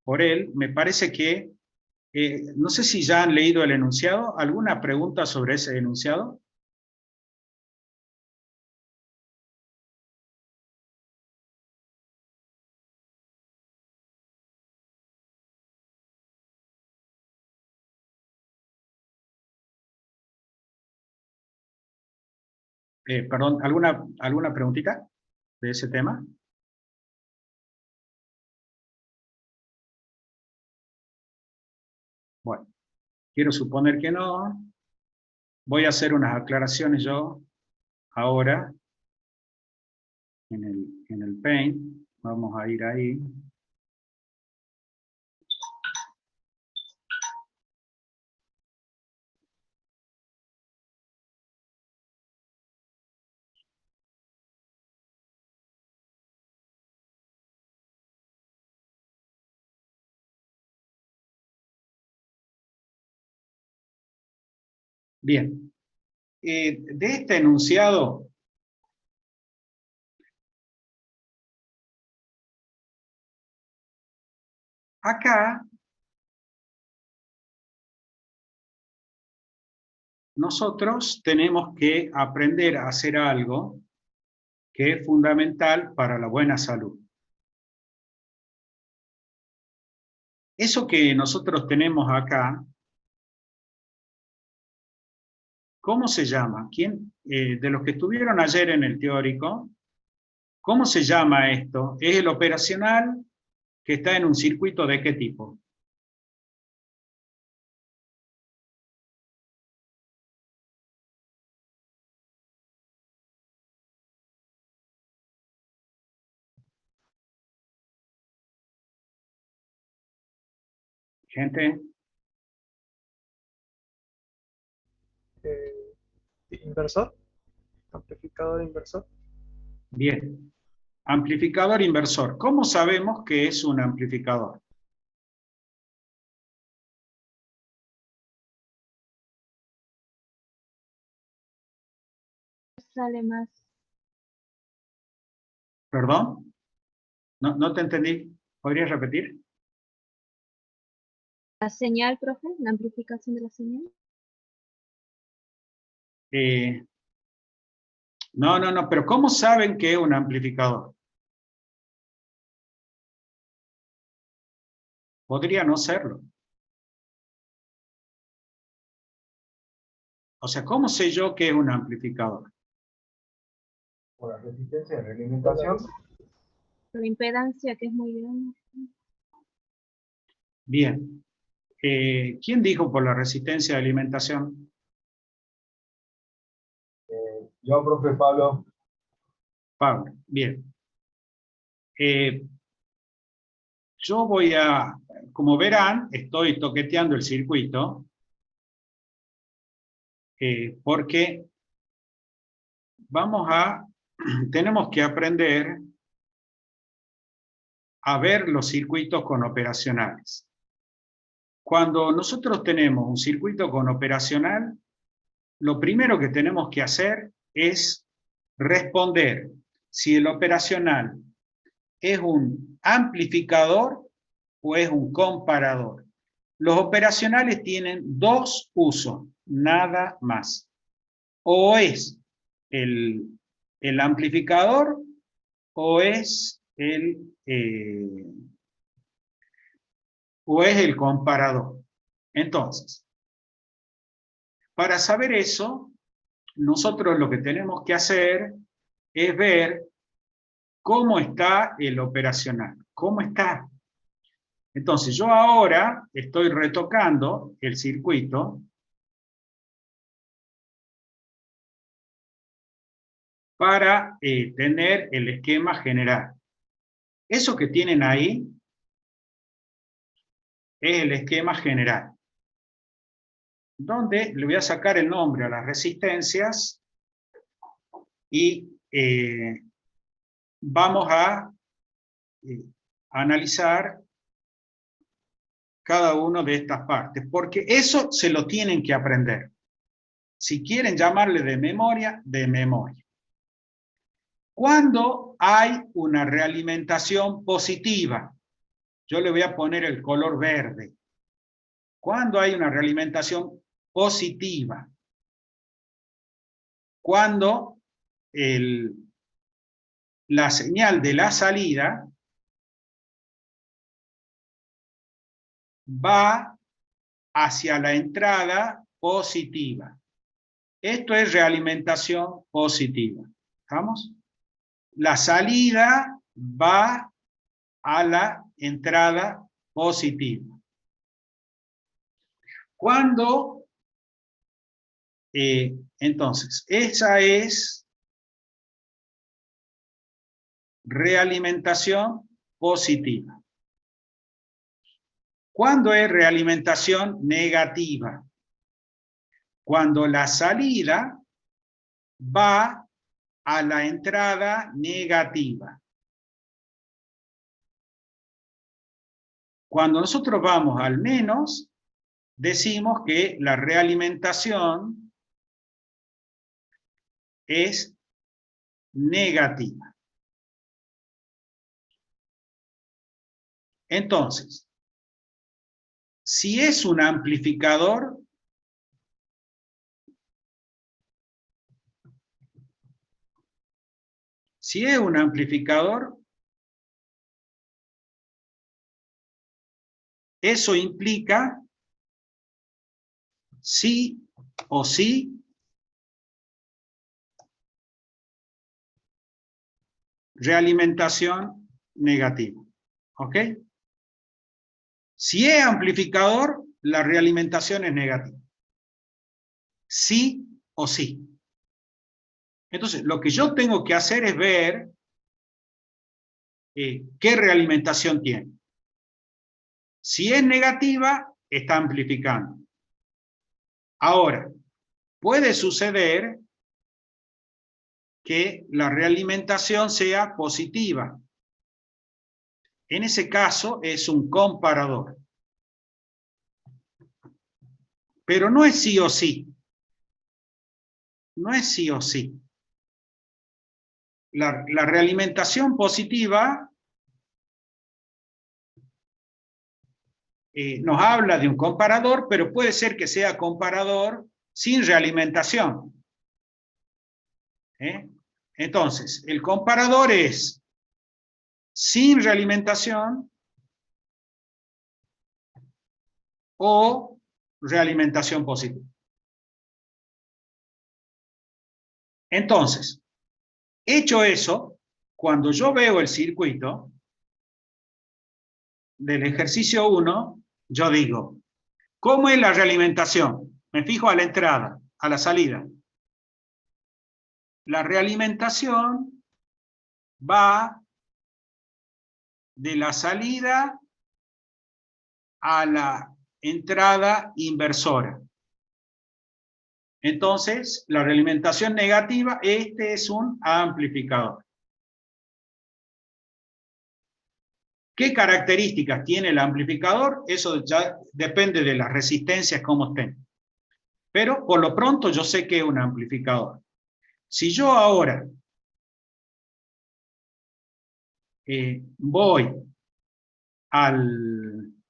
por él. Me parece que, no sé si ya han leído el enunciado. ¿Alguna pregunta sobre ese enunciado? Perdón, ¿alguna preguntita de ese tema? Bueno, quiero suponer que no. Voy a hacer unas aclaraciones yo ahora en el Paint. Vamos a ir ahí. Bien. De este enunciado, acá nosotros tenemos que aprender a hacer algo que es fundamental para la buena salud. Eso que nosotros tenemos acá, ¿cómo se llama? ¿Quién, de los que estuvieron ayer en el teórico, cómo se llama esto? ¿Es el operacional que está en un circuito de qué tipo? Gente, Inversor, amplificador inversor. bien. Amplificador inversor. ¿Cómo sabemos que es un amplificador? Sale más. ¿Perdón? No te entendí. ¿Podrías repetir? La señal, profe, la amplificación de la señal. No, pero ¿cómo saben que es un amplificador? Podría no serlo. O sea, ¿cómo sé yo qué es un amplificador? Por la resistencia de realimentación. La impedancia que es muy grande. Bien. ¿Quién dijo por la resistencia de alimentación? Yo, profe Pablo. Pablo, bien. Yo voy a, como verán, estoy toqueteando el circuito, porque tenemos que aprender a ver los circuitos con operacionales. Cuando nosotros tenemos un circuito con operacional, lo primero que tenemos que hacer es responder si el operacional es un amplificador o es un comparador. Los operacionales tienen dos usos, nada más. O es el amplificador o es el comparador. Entonces, para saber eso, nosotros lo que tenemos que hacer es ver cómo está el operacional. ¿Cómo está? Entonces, yo ahora estoy retocando el circuito para tener el esquema general. Eso que tienen ahí es el esquema general, donde le voy a sacar el nombre a las resistencias y vamos a analizar cada una de estas partes, porque eso se lo tienen que aprender. Si quieren llamarle de memoria, de memoria. Cuando hay una realimentación positiva, yo le voy a poner el color verde. Cuando hay una realimentación positiva, cuando la señal de la salida va hacia la entrada positiva. Esto es realimentación positiva. ¿Estamos? La salida va a la entrada positiva. Cuando, entonces, esa es realimentación positiva. ¿Cuándo es realimentación negativa? Cuando la salida va a la entrada negativa. Cuando nosotros vamos al menos, decimos que la realimentación es negativa. Entonces, si es un amplificador, eso implica sí o sí realimentación negativa. ¿Ok? Si es amplificador, la realimentación es negativa. Sí o sí. Entonces, lo que yo tengo que hacer es ver qué realimentación tiene. Si es negativa, está amplificando. Ahora, puede suceder que la realimentación sea positiva. En ese caso es un comparador. Pero no es sí o sí. No es sí o sí. La realimentación positiva nos habla de un comparador, pero puede ser que sea comparador sin realimentación. Entonces, el comparador es sin realimentación o realimentación positiva. Entonces, hecho eso, cuando yo veo el circuito del ejercicio 1, yo digo, ¿cómo es la realimentación? Me fijo a la entrada, a la salida. La realimentación va de la salida a la entrada inversora. Entonces, la realimentación negativa, este es un amplificador. ¿Qué características tiene el amplificador? Eso ya depende de las resistencias, cómo estén. Pero por lo pronto yo sé que es un amplificador. Si yo ahora voy al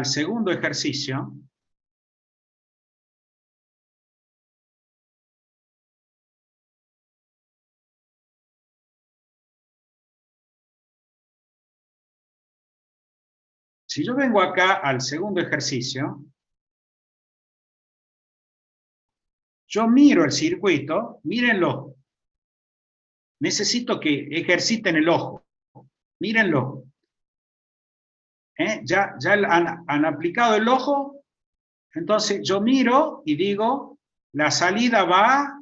segundo ejercicio, si yo vengo acá al segundo ejercicio, yo miro el circuito, mírenlo. Necesito que ejerciten el ojo. Mírenlo. Ya han aplicado el ojo, entonces yo miro y digo, la salida va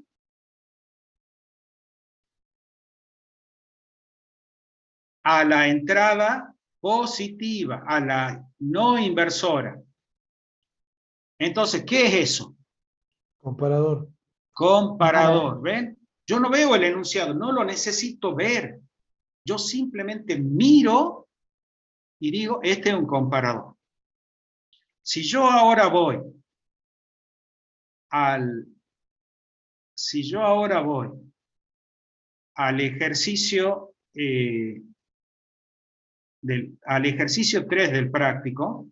a la entrada positiva, a la no inversora. Entonces, ¿qué es eso? Comparador. Comparador, ¿ven? Yo no veo el enunciado, no lo necesito ver. Yo simplemente miro y digo, este es un comparador. Si yo ahora voy al ejercicio al ejercicio 3 del práctico,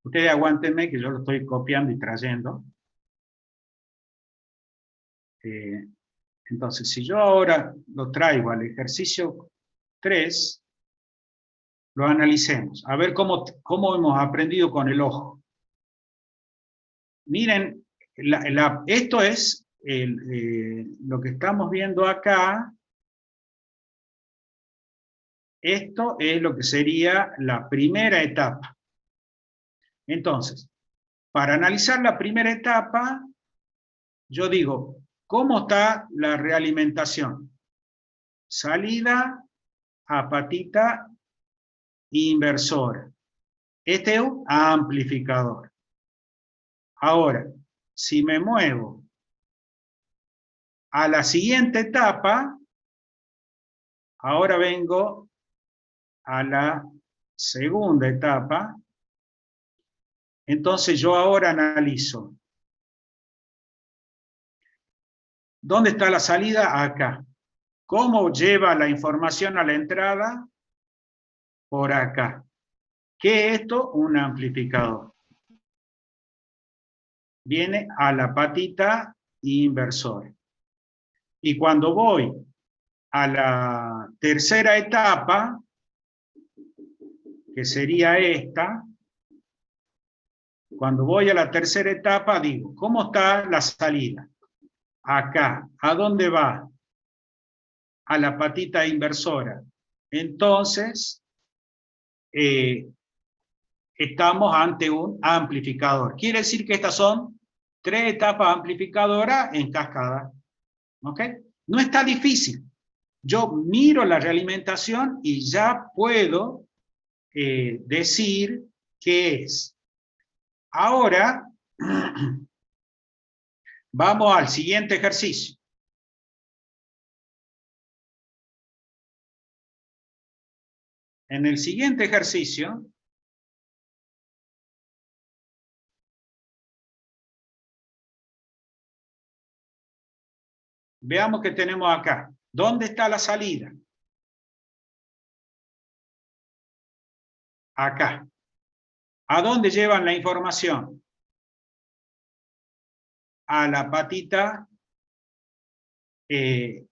ustedes aguántenme que yo lo estoy copiando y trayendo. Entonces, si yo ahora lo traigo al ejercicio 3, lo analicemos. A ver cómo hemos aprendido con el ojo. Miren, esto es lo que estamos viendo acá. Esto es lo que sería la primera etapa. Entonces, para analizar la primera etapa, yo digo, ¿cómo está la realimentación? Salida a patita inversora. Este es un amplificador. Ahora, si me muevo a la siguiente etapa, ahora vengo a la segunda etapa, entonces yo ahora analizo. ¿Dónde está la salida? Acá. ¿Cómo lleva la información a la entrada? Por acá. ¿Qué es esto? Un amplificador. Viene a la patita inversora. Y cuando voy a la tercera etapa, que sería esta, cuando voy a la tercera etapa digo, ¿cómo está la salida? Acá. ¿A dónde va? A la patita inversora. Entonces, estamos ante un amplificador. Quiere decir que estas son 3 etapas amplificadoras en cascada. ¿Ok? No está difícil. Yo miro la realimentación y ya puedo decir qué es. Ahora, vamos al siguiente ejercicio. En el siguiente ejercicio, veamos qué tenemos acá. ¿Dónde está la salida? Acá. ¿A dónde llevan la información? A la patita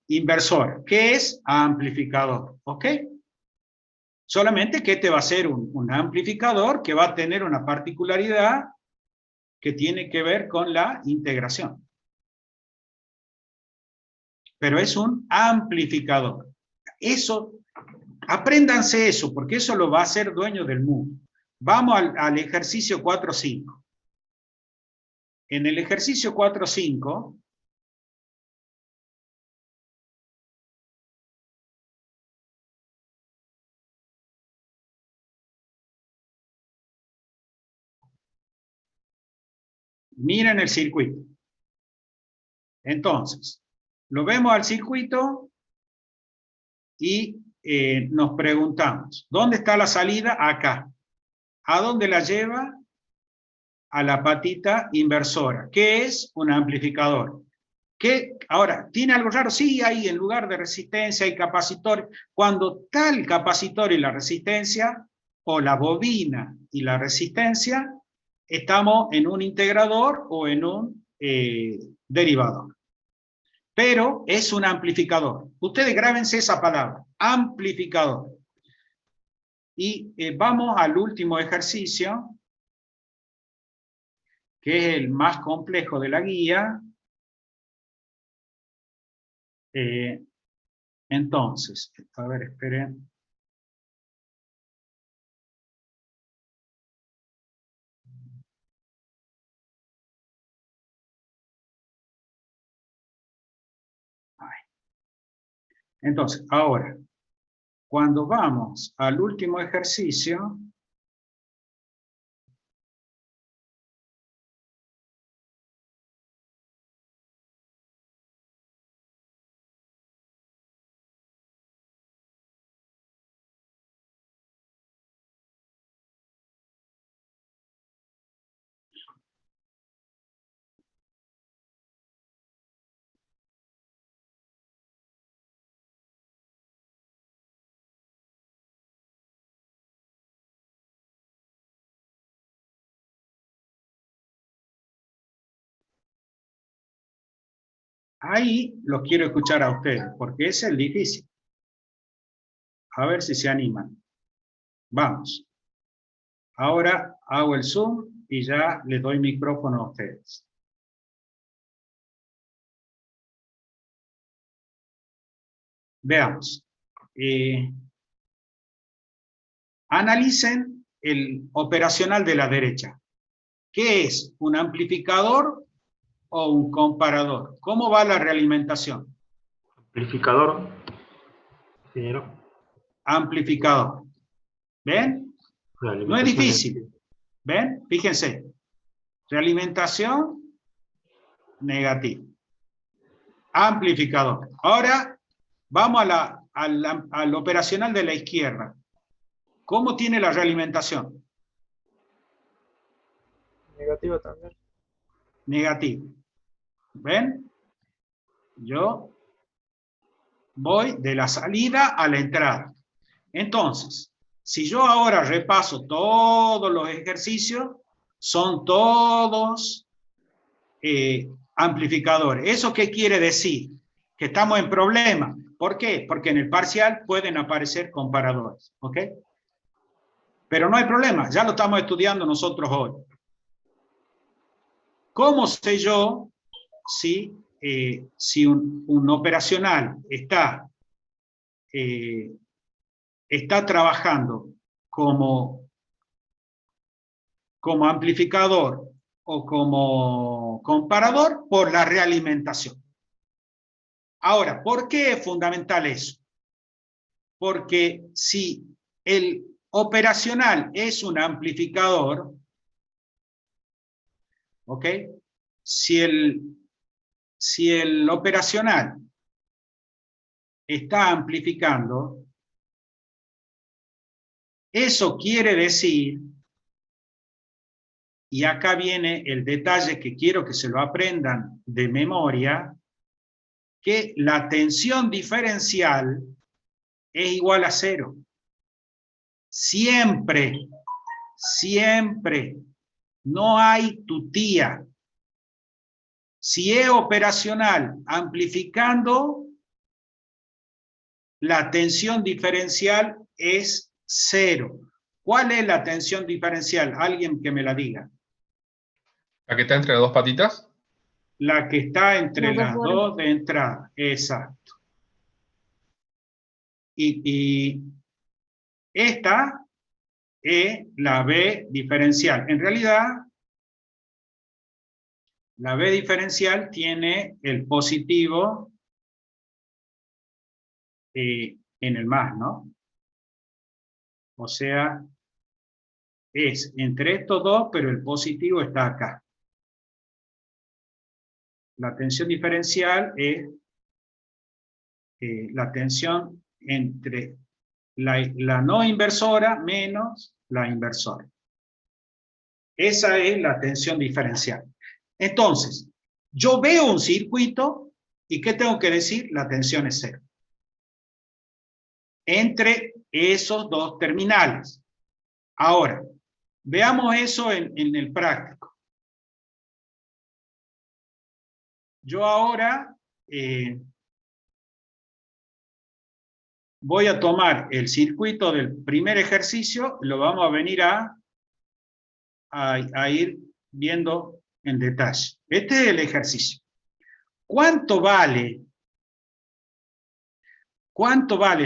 inversora. ¿Qué es? Amplificador. ¿Ok? Solamente que este va a ser un amplificador que va a tener una particularidad que tiene que ver con la integración. Pero es un amplificador. Eso, apréndanse eso, porque eso lo va a hacer dueño del mundo. Vamos al ejercicio 4.5. En el ejercicio 4.5, miren el circuito. Entonces, lo vemos al circuito y nos preguntamos, ¿dónde está la salida? Acá. ¿A dónde la lleva? A la patita inversora, que es un amplificador. ¿Qué? Ahora, ¿tiene algo raro? Sí, hay en lugar de resistencia hay capacitor. Cuando está el capacitor y la resistencia, o la bobina y la resistencia, estamos en un integrador o en un derivador. Pero es un amplificador. Ustedes grábense esa palabra, amplificador. Y vamos al último ejercicio, que es el más complejo de la guía. Entonces, a ver, esperen. Entonces, ahora, cuando vamos al último ejercicio, ahí los quiero escuchar a ustedes, porque ese es el difícil. A ver si se animan. Vamos. Ahora hago el zoom y ya les doy micrófono a ustedes. Veamos. Analicen el operacional de la derecha. ¿Qué es? ¿Un amplificador o un comparador? ¿Cómo va la realimentación? Amplificador. Señor. Amplificador. ¿Ven? No es difícil. ¿Ven? Fíjense. Realimentación negativa. Amplificador. Ahora vamos al operacional de la izquierda. ¿Cómo tiene la realimentación? Negativo también. Negativo. ¿Ven? Yo voy de la salida a la entrada. Entonces, si yo ahora repaso todos los ejercicios, son todos amplificadores. ¿Eso qué quiere decir? Que estamos en problema. ¿Por qué? Porque en el parcial pueden aparecer comparadores. ¿Ok? Pero no hay problema, ya lo estamos estudiando nosotros hoy. ¿Cómo sé yo si un operacional está trabajando como amplificador o como comparador? Por la realimentación. Ahora, ¿por qué es fundamental eso? Porque si el operacional es un amplificador, ¿ok? Si el operacional está amplificando, eso quiere decir, y acá viene el detalle que quiero que se lo aprendan de memoria, que la tensión diferencial es igual a 0. Siempre, siempre. No hay tutía. Si es operacional amplificando, la tensión diferencial es 0. ¿Cuál es la tensión diferencial? Alguien que me la diga. ¿La que está entre las dos patitas? La que está entre Los dos las bordes. dos de entrada, exacto. Y esta es la B diferencial. En realidad, la B diferencial tiene el positivo en el más, ¿no? O sea, es entre estos dos, pero el positivo está acá. La tensión diferencial es la tensión entre la no inversora menos la inversora. Esa es la tensión diferencial. Entonces, yo veo un circuito y ¿qué tengo que decir? La tensión es cero. Entre esos dos terminales. Ahora, veamos eso en el práctico. Yo ahora voy a tomar el circuito del primer ejercicio, lo vamos a venir a ir viendo en detalle. Este es el ejercicio. ¿Cuánto vale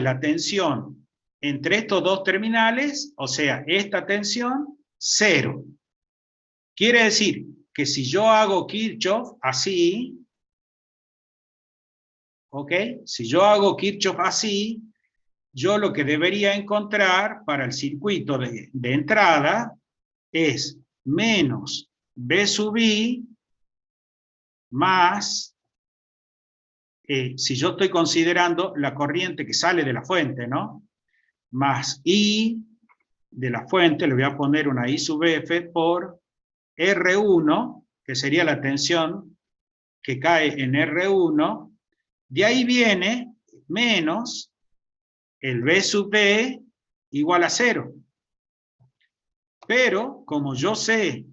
la tensión entre estos dos terminales? O sea, esta tensión, cero. Quiere decir que si yo hago Kirchhoff así, ¿ok? Si yo hago Kirchhoff así, yo lo que debería encontrar para el circuito de entrada es menos B sub I más, si yo estoy considerando la corriente que sale de la fuente, ¿no? Más I de la fuente, le voy a poner una I sub F por R1, que sería la tensión que cae en R1, de ahí viene menos el B sub B igual a 0. Pero como yo sé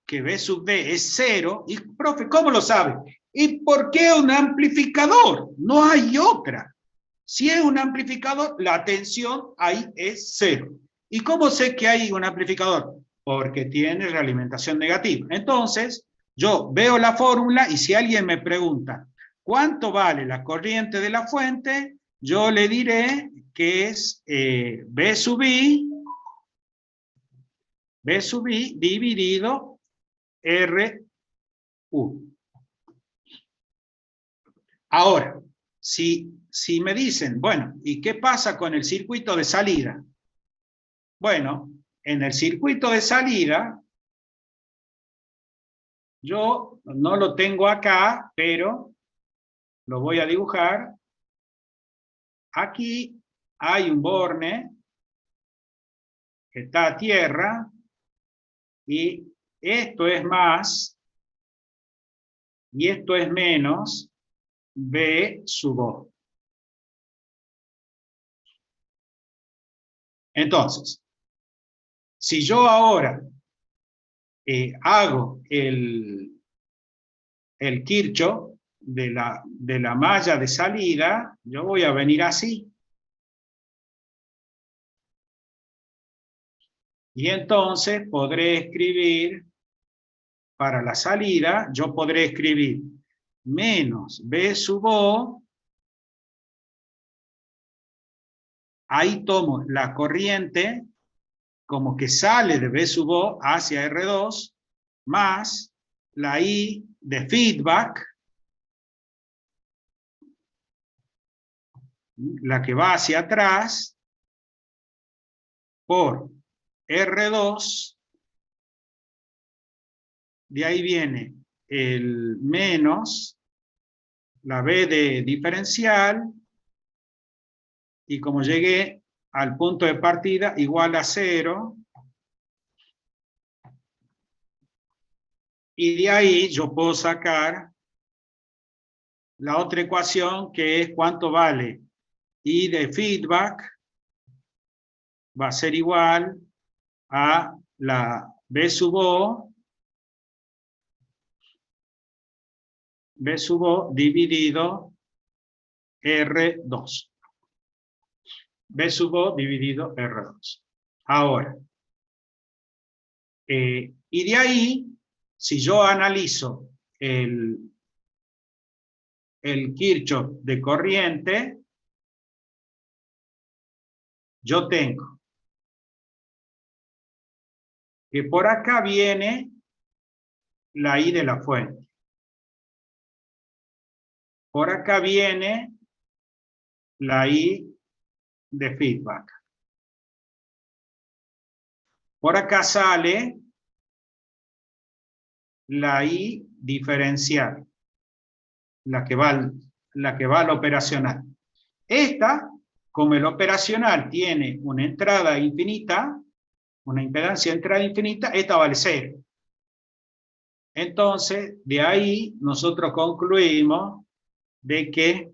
que B sub D es 0, y profe, ¿cómo lo sabe? ¿Y por qué un amplificador? No hay otra. Si es un amplificador, la tensión ahí es 0. ¿Y cómo sé que hay un amplificador? Porque tiene realimentación negativa. Entonces, yo veo la fórmula y si alguien me pregunta, ¿cuánto vale la corriente de la fuente? Yo le diré que es B sub I dividido R1. Ahora, si me dicen, bueno, ¿y qué pasa con el circuito de salida? Bueno, en el circuito de salida, yo no lo tengo acá, pero lo voy a dibujar. Aquí hay un borne que está a tierra y esto es más y esto es menos B sub O. Entonces, si yo ahora hago el Kirchhoff de la malla de salida, yo voy a venir así. Y entonces podré escribir, para la salida, yo podré escribir menos B sub O. Ahí tomo la corriente como que sale de B sub O hacia R2, más la I de feedback, la que va hacia atrás, por R2, de ahí viene el menos, la B de diferencial, y como llegué al punto de partida igual a 0, y de ahí yo puedo sacar la otra ecuación que es cuánto vale I de feedback, va a ser igual a la B sub O dividido R2. B sub O dividido R2. Ahora, Y de ahí, si yo analizo el Kirchhoff de corriente, yo tengo que por acá viene la I de la fuente. Por acá viene la I de feedback. Por acá sale la I diferencial, la que va al operacional. Esta, como el operacional tiene una entrada infinita, una impedancia de entrada infinita, esta vale 0. Entonces, de ahí nosotros concluimos de que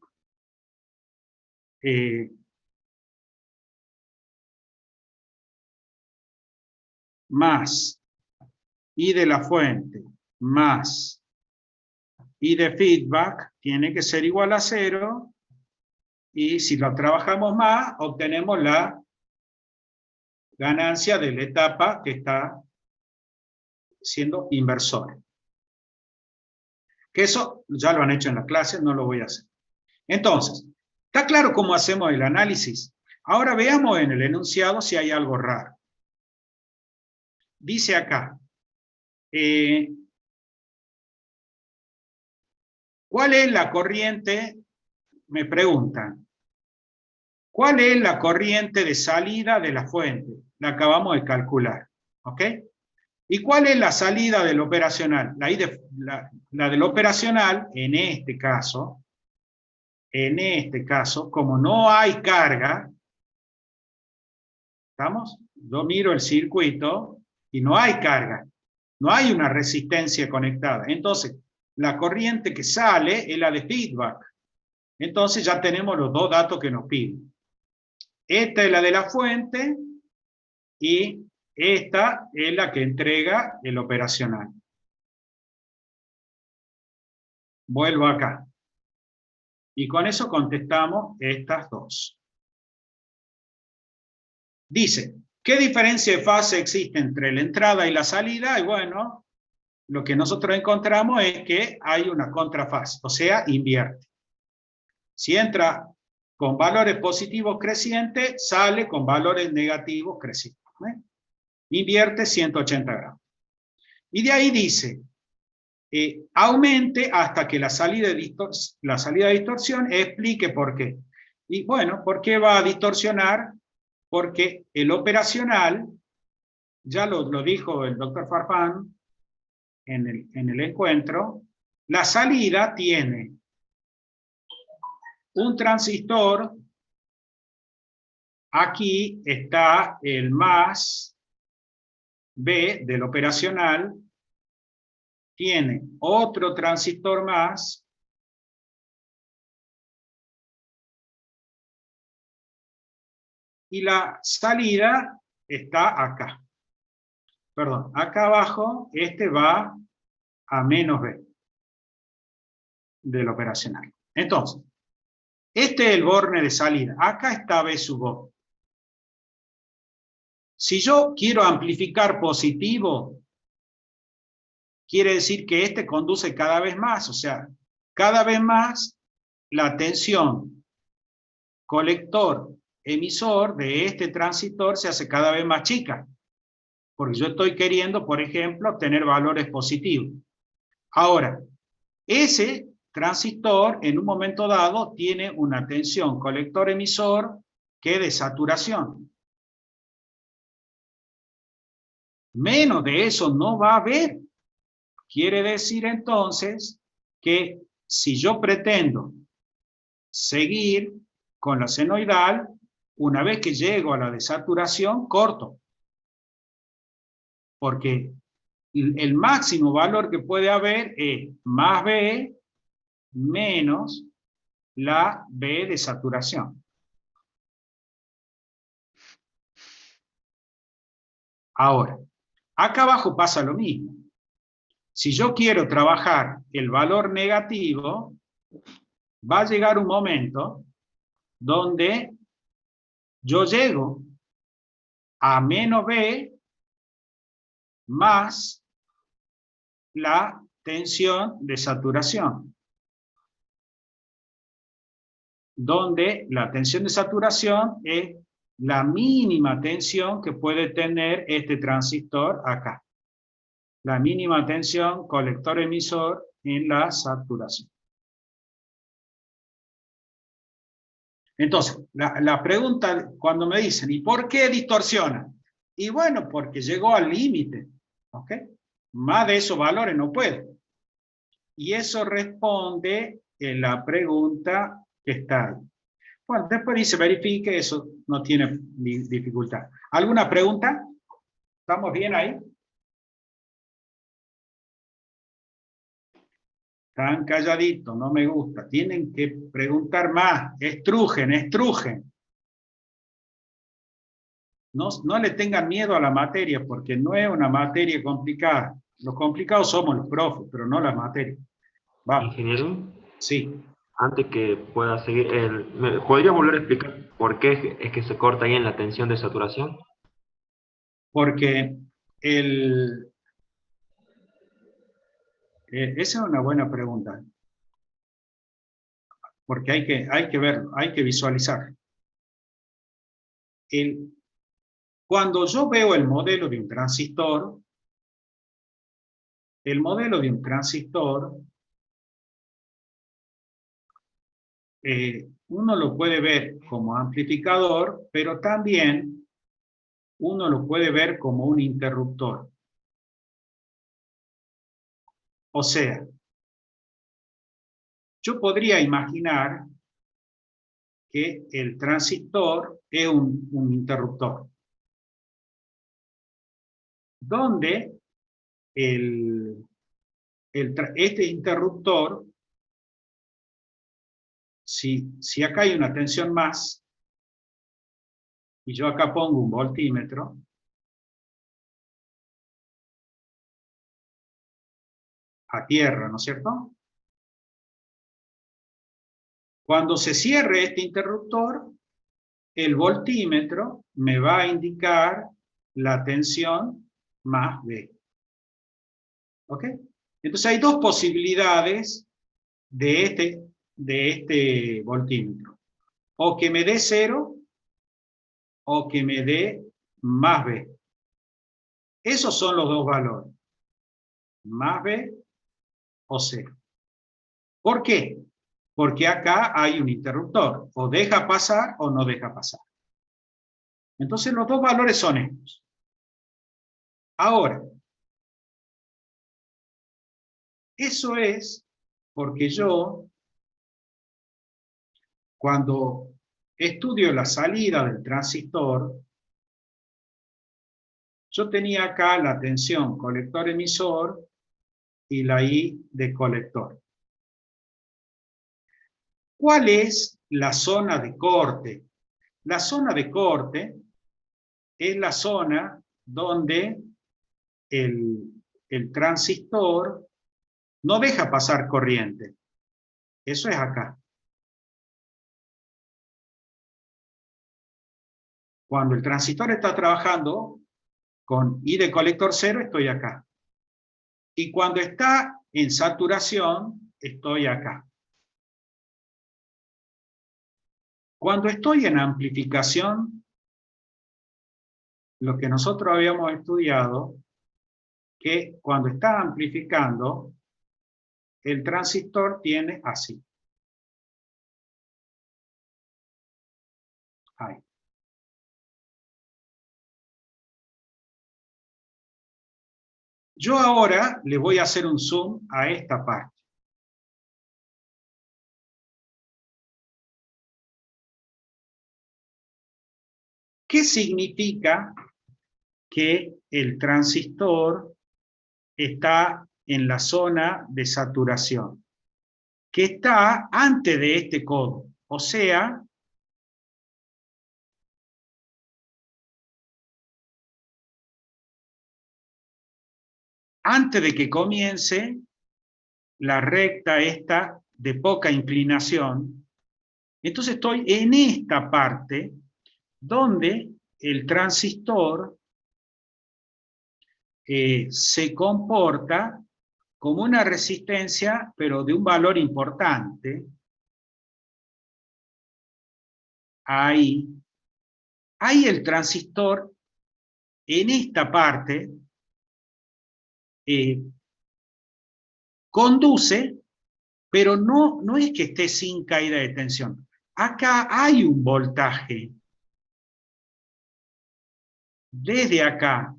más I de la fuente más I de feedback tiene que ser igual a 0, y si lo trabajamos más, obtenemos la ganancia de la etapa que está siendo inversora. Que eso ya lo han hecho en la clase, no lo voy a hacer. Entonces, ¿está claro cómo hacemos el análisis? Ahora veamos en el enunciado si hay algo raro. Dice acá, ¿cuál es la corriente? Me preguntan, ¿cuál es la corriente de salida de la fuente? La acabamos de calcular, ¿ok? ¿Y cuál es la salida del operacional? La del operacional, en este caso, como no hay carga, ¿estamos? Yo miro el circuito y no hay carga, no hay una resistencia conectada. Entonces, la corriente que sale es la de feedback. Entonces ya tenemos los dos datos que nos piden. Esta es la de la fuente y esta es la que entrega el operacional. Vuelvo acá. Y con eso contestamos estas dos. Dice, ¿qué diferencia de fase existe entre la entrada y la salida? Y bueno, lo que nosotros encontramos es que hay una contrafase, o sea, invierte. Si entra con valores positivos crecientes, sale con valores negativos crecientes. Invierte 180 grados. Y de ahí dice, aumente hasta que la salida de distorsión explique por qué. Y bueno, ¿por qué va a distorsionar? Porque el operacional, ya lo dijo el doctor Farfán en el encuentro, la salida tiene un transistor, aquí está el más B del operacional, tiene otro transistor más, y la salida está acá. Perdón, acá abajo, este va a menos B del operacional. Entonces, este es el borne de salida. Acá está B sub O. Si yo quiero amplificar positivo, quiere decir que este conduce cada vez más. O sea, cada vez más la tensión colector-emisor de este transistor se hace cada vez más chica. Porque yo estoy queriendo, por ejemplo, obtener valores positivos. Ahora, ese transistor en un momento dado tiene una tensión colector-emisor que es de saturación. Menos de eso no va a haber. Quiere decir entonces que si yo pretendo seguir con la senoidal, una vez que llego a la desaturación, corto. Porque el máximo valor que puede haber es más B menos la B de saturación. Ahora, acá abajo pasa lo mismo. Si yo quiero trabajar el valor negativo, va a llegar un momento donde yo llego a menos B más la tensión de saturación, donde la tensión de saturación es la mínima tensión que puede tener este transistor acá. La mínima tensión colector-emisor en la saturación. Entonces, la pregunta cuando me dicen, ¿y por qué distorsiona? Y bueno, porque llegó al límite, ¿ok? Más de esos valores no puede. Y eso responde en la pregunta que está ahí. Bueno, después dice, verifique, eso no tiene dificultad. ¿Alguna pregunta? ¿Estamos bien ahí? Están calladitos, no me gusta. Tienen que preguntar más. Estrujen, estrujen. No le tengan miedo a la materia, porque no es una materia complicada. Los complicados somos los profes, pero no la materia. Vamos. Ingeniero, Sí. antes que pueda seguir, ¿me podría volver a explicar por qué es que se corta ahí en la tensión de saturación? Porque esa es una buena pregunta. Porque hay que verlo, hay que visualizar. Cuando yo veo el modelo de un transistor, el modelo de un transistor, uno lo puede ver como amplificador, pero también uno lo puede ver como un interruptor. O sea, yo podría imaginar que el transistor es un interruptor, donde este interruptor, si acá hay una tensión más, y yo acá pongo un voltímetro, a tierra, ¿no es cierto? Cuando se cierre este interruptor, el voltímetro me va a indicar la tensión más B. ¿Ok? Entonces hay dos posibilidades de este voltímetro. O que me dé 0, o que me dé más B. Esos son los dos valores. Más B o 0. ¿Por qué? Porque acá hay un interruptor. O deja pasar o no deja pasar. Entonces los dos valores son estos. Ahora, eso es porque yo, cuando estudio la salida del transistor, yo tenía acá la tensión colector-emisor y la I de colector. ¿Cuál es la zona de corte? La zona de corte es la zona donde el transistor no deja pasar corriente. Eso es acá. Cuando el transistor está trabajando con I de colector 0, estoy acá. Y cuando está en saturación, estoy acá. Cuando estoy en amplificación, lo que nosotros habíamos estudiado, que cuando está amplificando, el transistor tiene así. Ahí. Yo ahora le voy a hacer un zoom a esta parte. ¿Qué significa que el transistor está en la zona de saturación? Que está antes de este codo. O sea, antes de que comience la recta esta de poca inclinación, entonces estoy en esta parte donde el transistor se comporta como una resistencia, pero de un valor importante. Ahí el transistor, en esta parte, conduce, pero no es que esté sin caída de tensión. Acá hay un voltaje. Desde acá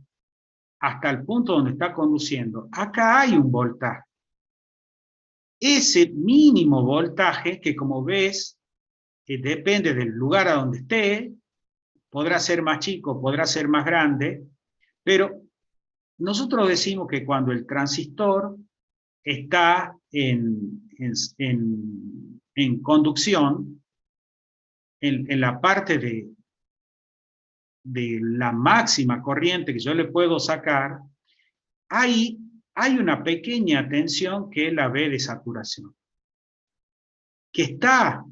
hasta el punto donde está conduciendo, acá hay un voltaje. Ese mínimo voltaje, que como ves, depende del lugar a donde esté, podrá ser más chico, podrá ser más grande, pero nosotros decimos que cuando el transistor está en conducción, en la parte de la máxima corriente que yo le puedo sacar, ahí hay una pequeña tensión que es la V de saturación. Que está.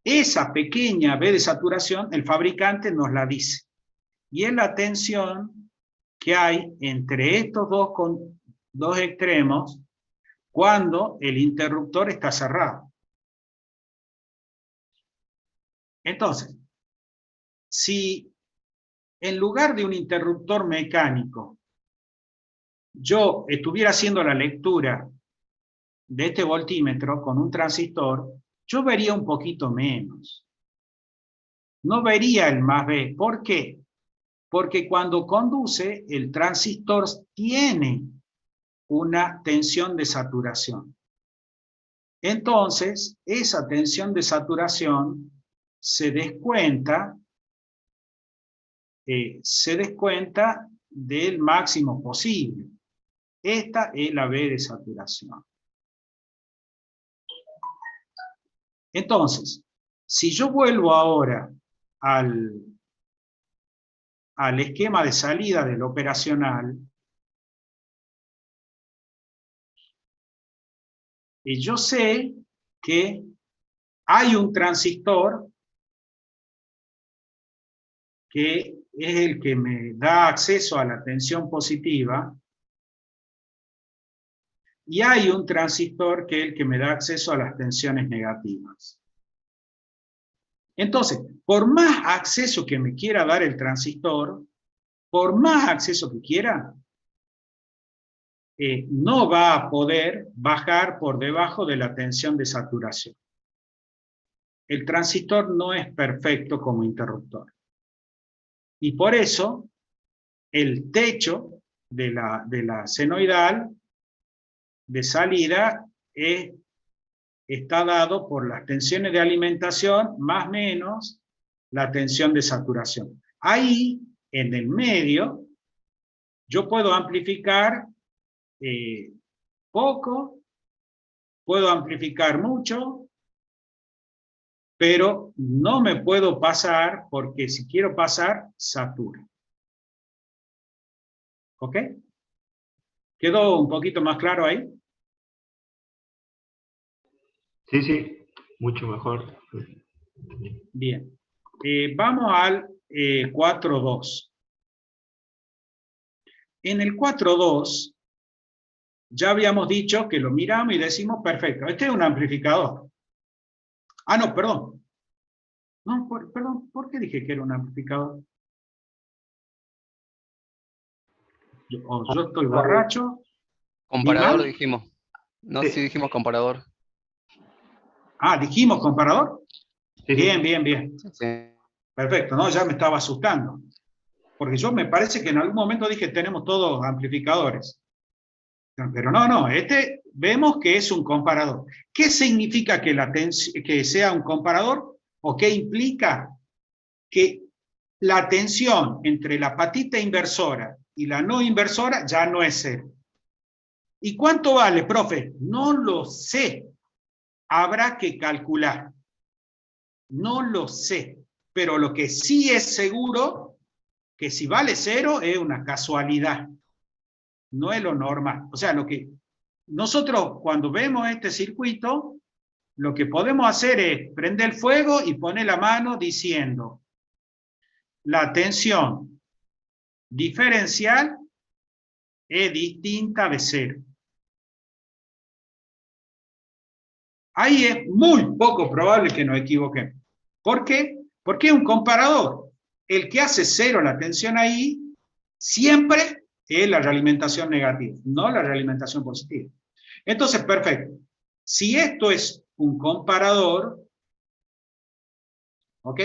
Esa pequeña V de saturación, el fabricante nos la dice. Y es la tensión que hay entre estos dos extremos cuando el interruptor está cerrado. Entonces, si en lugar de un interruptor mecánico yo estuviera haciendo la lectura de este voltímetro con un transistor, yo vería un poquito menos. No vería el más B. ¿Por qué? Porque cuando conduce, el transistor tiene una tensión de saturación. Entonces, esa tensión de saturación se descuenta del máximo posible. Esta es la V de saturación. Entonces, si yo vuelvo ahora al esquema de salida del operacional, y yo sé que hay un transistor que es el que me da acceso a la tensión positiva, y hay un transistor que es el que me da acceso a las tensiones negativas. Entonces, por más acceso que me quiera dar el transistor, por más acceso que quiera, no va a poder bajar por debajo de la tensión de saturación. El transistor no es perfecto como interruptor. Y por eso, el techo de la senoidal de salida está dado por las tensiones de alimentación más menos la tensión de saturación. Ahí, en el medio, yo puedo amplificar poco, puedo amplificar mucho, pero no me puedo pasar, porque si quiero pasar, saturo. ¿Ok? ¿Quedó un poquito más claro ahí? Sí, mucho mejor. Bien. Vamos al 4.2. En el 4.2, ya habíamos dicho que lo miramos y decimos, perfecto, este es un amplificador. Ah, no, perdón. No, perdón, ¿por qué dije que era un amplificador? Yo estoy borracho. Comparador dijimos. No sé si dijimos comparador. Ah, ¿dijimos comparador? Sí. Bien. Sí. Perfecto, no, ya me estaba asustando. Porque yo me parece que en algún momento dije tenemos todos amplificadores. Pero no, vemos que es un comparador. ¿Qué significa que sea un comparador? ¿O qué implica? Que la tensión entre la patita inversora y la no inversora ya no es cero. ¿Y cuánto vale, profe? No lo sé. Habrá que calcular. No lo sé. Pero lo que sí es seguro, que si vale cero es una casualidad. No es lo normal. O sea, lo que nosotros cuando vemos este circuito, lo que podemos hacer es prender el fuego y poner la mano diciendo la tensión diferencial es distinta de 0. Ahí es muy poco probable que nos equivoquemos. ¿Por qué? Porque es un comparador. El que hace 0 la tensión ahí, siempre es la realimentación negativa, no la realimentación positiva. Entonces, perfecto. Si esto es un comparador, ¿ok?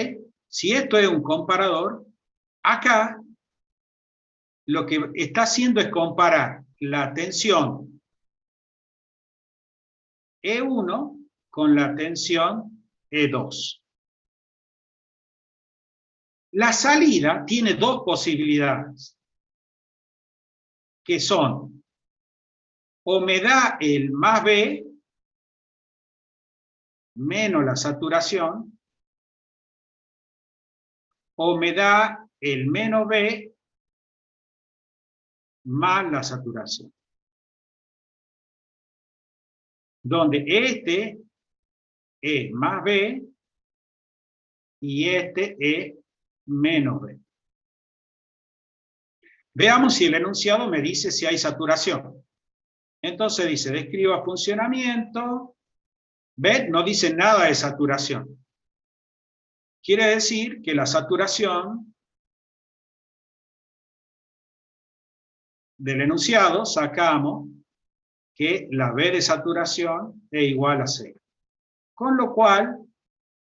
Si esto es un comparador, acá lo que está haciendo es comparar la tensión E1 con la tensión E2. La salida tiene dos posibilidades, que son, o me da el más B menos la saturación, o me da el menos B más la saturación. Donde este es más B y este es menos B. Veamos si el enunciado me dice si hay saturación. Entonces dice, describa funcionamiento. ¿Ven? No dice nada de saturación. Quiere decir que la saturación del enunciado sacamos que la B de saturación es igual a 0. Con lo cual,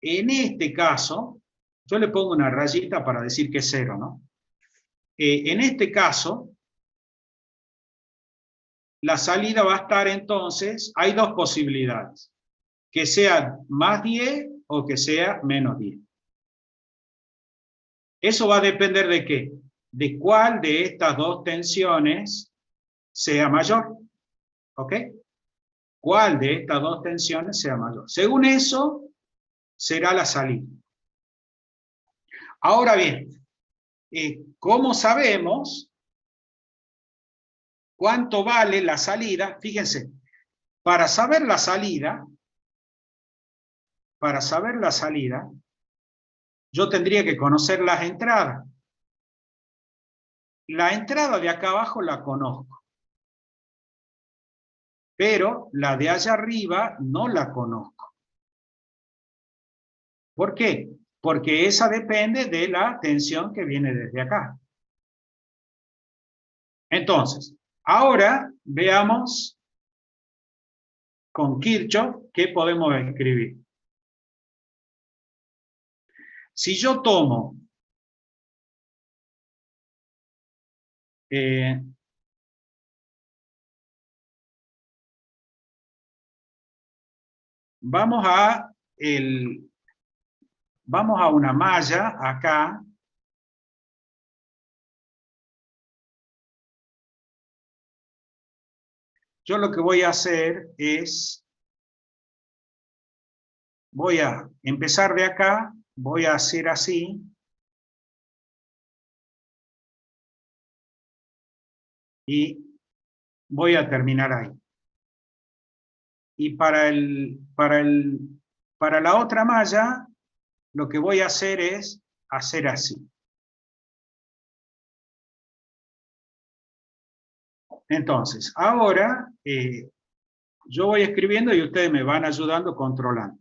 en este caso, yo le pongo una rayita para decir que es 0, ¿no? En este caso, la salida va a estar entonces, hay dos posibilidades, que sea más 10 o que sea menos 10. Eso va a depender de qué, de cuál de estas dos tensiones sea mayor, ¿ok? ¿Cuál de estas dos tensiones sea mayor? Según eso, será la salida. Ahora bien, ¿cómo sabemos cuánto vale la salida? Fíjense, para saber la salida, yo tendría que conocer las entradas. La entrada de acá abajo la conozco, pero la de allá arriba no la conozco. ¿Por qué? Porque esa depende de la tensión que viene desde acá. Entonces, ahora veamos con Kirchhoff qué podemos escribir. Si yo tomo vamos a una malla acá. Yo lo que voy a hacer es, voy a empezar de acá, voy a hacer así. Y voy a terminar ahí. Y para la otra malla, lo que voy a hacer es hacer así. Entonces, ahora yo voy escribiendo y ustedes me van ayudando controlando.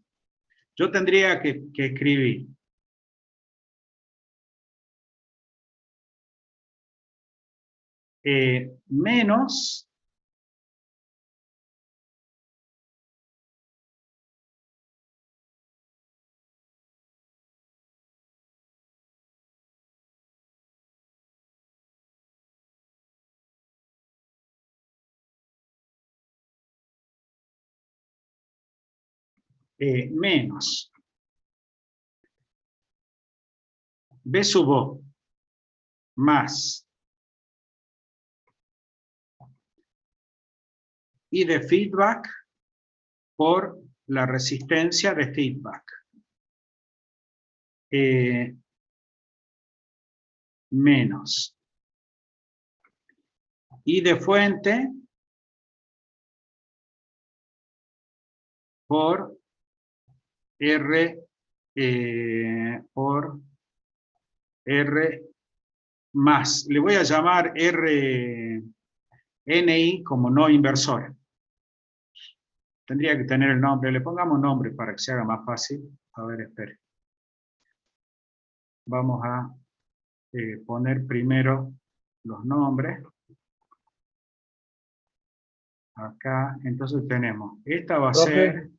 Yo tendría que escribir menos menos B sub O más I de feedback por la resistencia de feedback. Menos I de fuente por R más, le voy a llamar RNI como no inversora. Tendría que tener el nombre, le pongamos nombre para que se haga más fácil. A ver, espere. Vamos a poner primero los nombres. Acá, entonces tenemos, esta va a Profe. ser,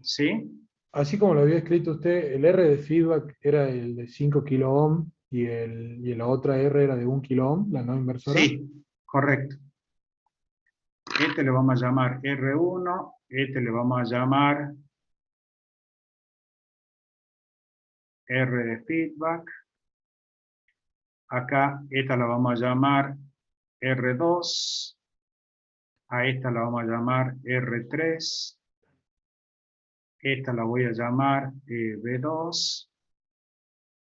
¿sí? Así como lo había escrito usted, el R de feedback era el de 5 kilo ohm y la otra R era de 1 kilo ohm, la no inversora. Sí, correcto. Este le vamos a llamar R1, este le vamos a llamar R de feedback. Acá, esta la vamos a llamar R2. A esta la vamos a llamar R3. Esta la voy a llamar B2.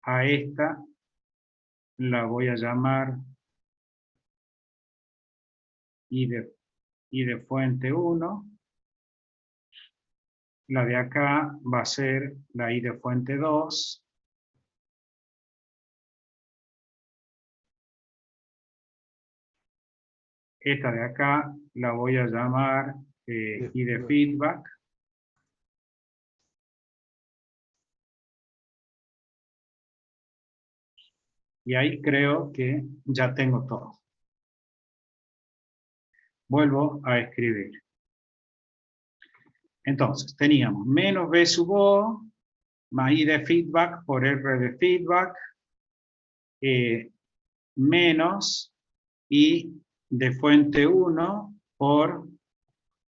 A esta la voy a llamar I de fuente 1. La de acá va a ser la I de fuente 2. Esta de acá la voy a llamar I de feedback. Y ahí creo que ya tengo todo. Vuelvo a escribir. Entonces, teníamos menos B sub O, más I de feedback por R de feedback, menos I de fuente 1 por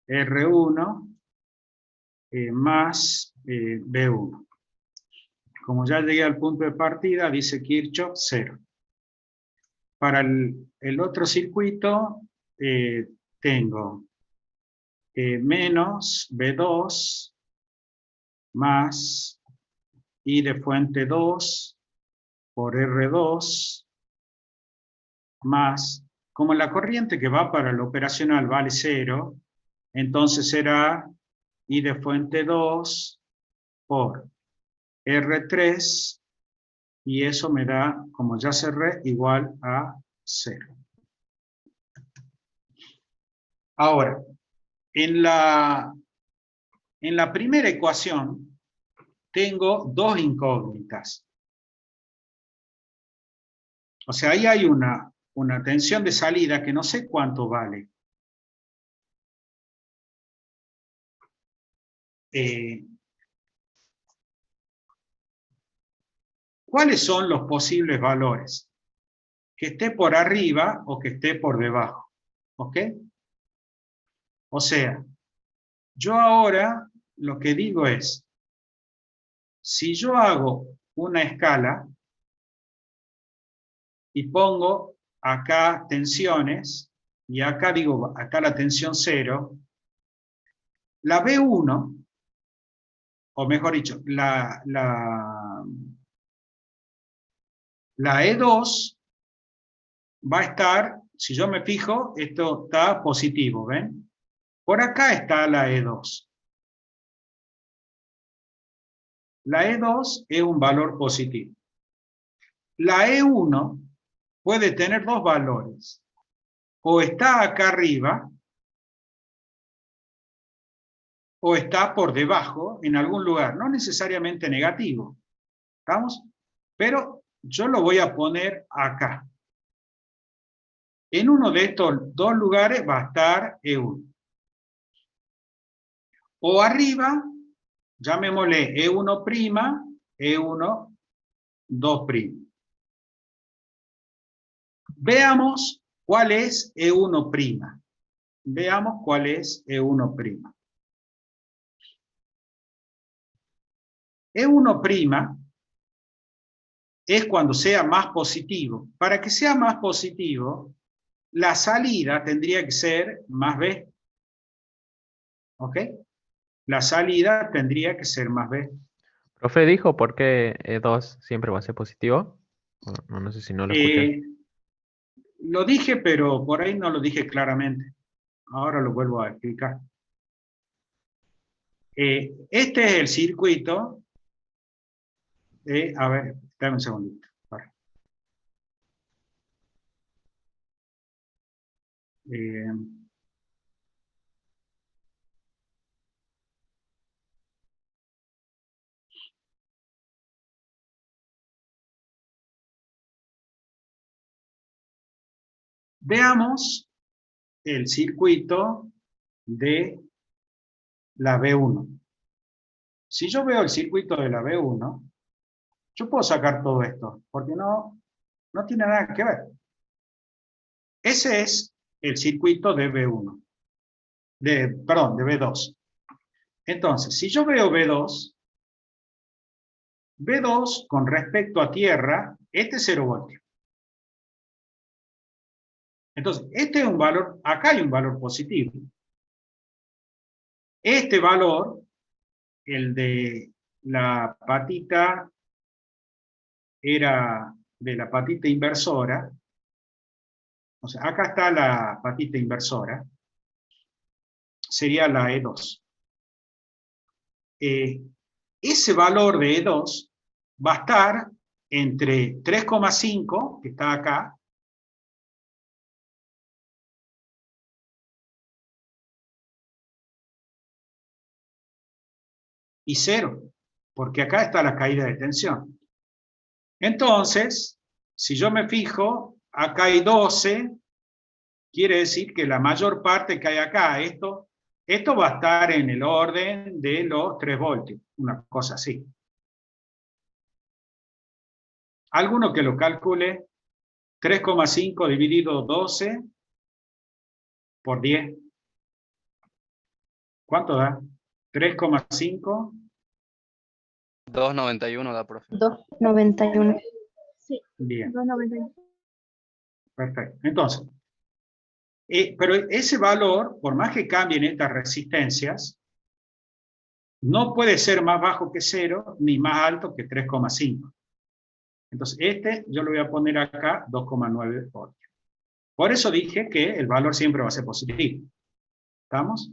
R1, más B1. Como ya llegué al punto de partida, dice Kirchhoff 0. Para el otro circuito, tengo menos B2 más I de fuente 2 por R2 más, como la corriente que va para el operacional vale 0, entonces será I de fuente 2 por R3 y eso me da, como ya cerré, igual a 0. Ahora, en la primera ecuación tengo dos incógnitas. O sea, ahí hay una tensión de salida que no sé cuánto vale. ¿Cuáles son los posibles valores? Que esté por arriba o que esté por debajo. ¿Ok? O sea, yo ahora lo que digo es, si yo hago una escala y pongo acá tensiones, y acá digo, acá la tensión 0, la B1, o mejor dicho, la E2 va a estar, si yo me fijo, esto está positivo, ¿ven? Por acá está la E2. La E2 es un valor positivo. La E1 puede tener dos valores. O está acá arriba, o está por debajo, en algún lugar. No necesariamente negativo. ¿Estamos? Pero yo lo voy a poner acá. En uno de estos dos lugares va a estar E1. O arriba, llamémosle E1', E1, 2'. Veamos cuál es E1'. Veamos cuál es E1'. E1' es cuando sea más positivo. Para que sea más positivo, la salida tendría que ser más B. ¿Ok? La salida tendría que ser más B. Profe, ¿dijo por qué E2 siempre va a ser positivo? No sé si no lo escuché. Lo dije, pero por ahí no lo dije claramente. Ahora lo vuelvo a explicar. Este es el circuito. A ver, dame un segundito. Eh, veamos el circuito de la B1. Si yo veo el circuito de la B1, yo puedo sacar todo esto, porque no tiene nada que ver. Ese es el circuito de B1. Perdón, de B2. Entonces, si yo veo B2 con respecto a tierra, este es 0 voltios. Entonces, este es un valor, acá hay un valor positivo. Este valor, el de la patita, era de la patita inversora. O sea, acá está la patita inversora. Sería la E2. Ese valor de E2 va a estar entre 3,5, que está acá, y 0, porque acá está la caída de tensión. Entonces, si yo me fijo, acá hay 12, quiere decir que la mayor parte que hay acá, esto va a estar en el orden de los 3 voltios, una cosa así. ¿Alguno que lo calcule? 3,5 dividido 12 por 10. ¿Cuánto da? 3,5. 2,91 da, profe. 2,91. Sí, Bien. 2,91. Perfecto. Entonces, pero ese valor, por más que cambien estas resistencias, no puede ser más bajo que 0, ni más alto que 3,5. Entonces, yo lo voy a poner acá 2,9 voltios. Por eso dije que el valor siempre va a ser positivo. ¿Estamos?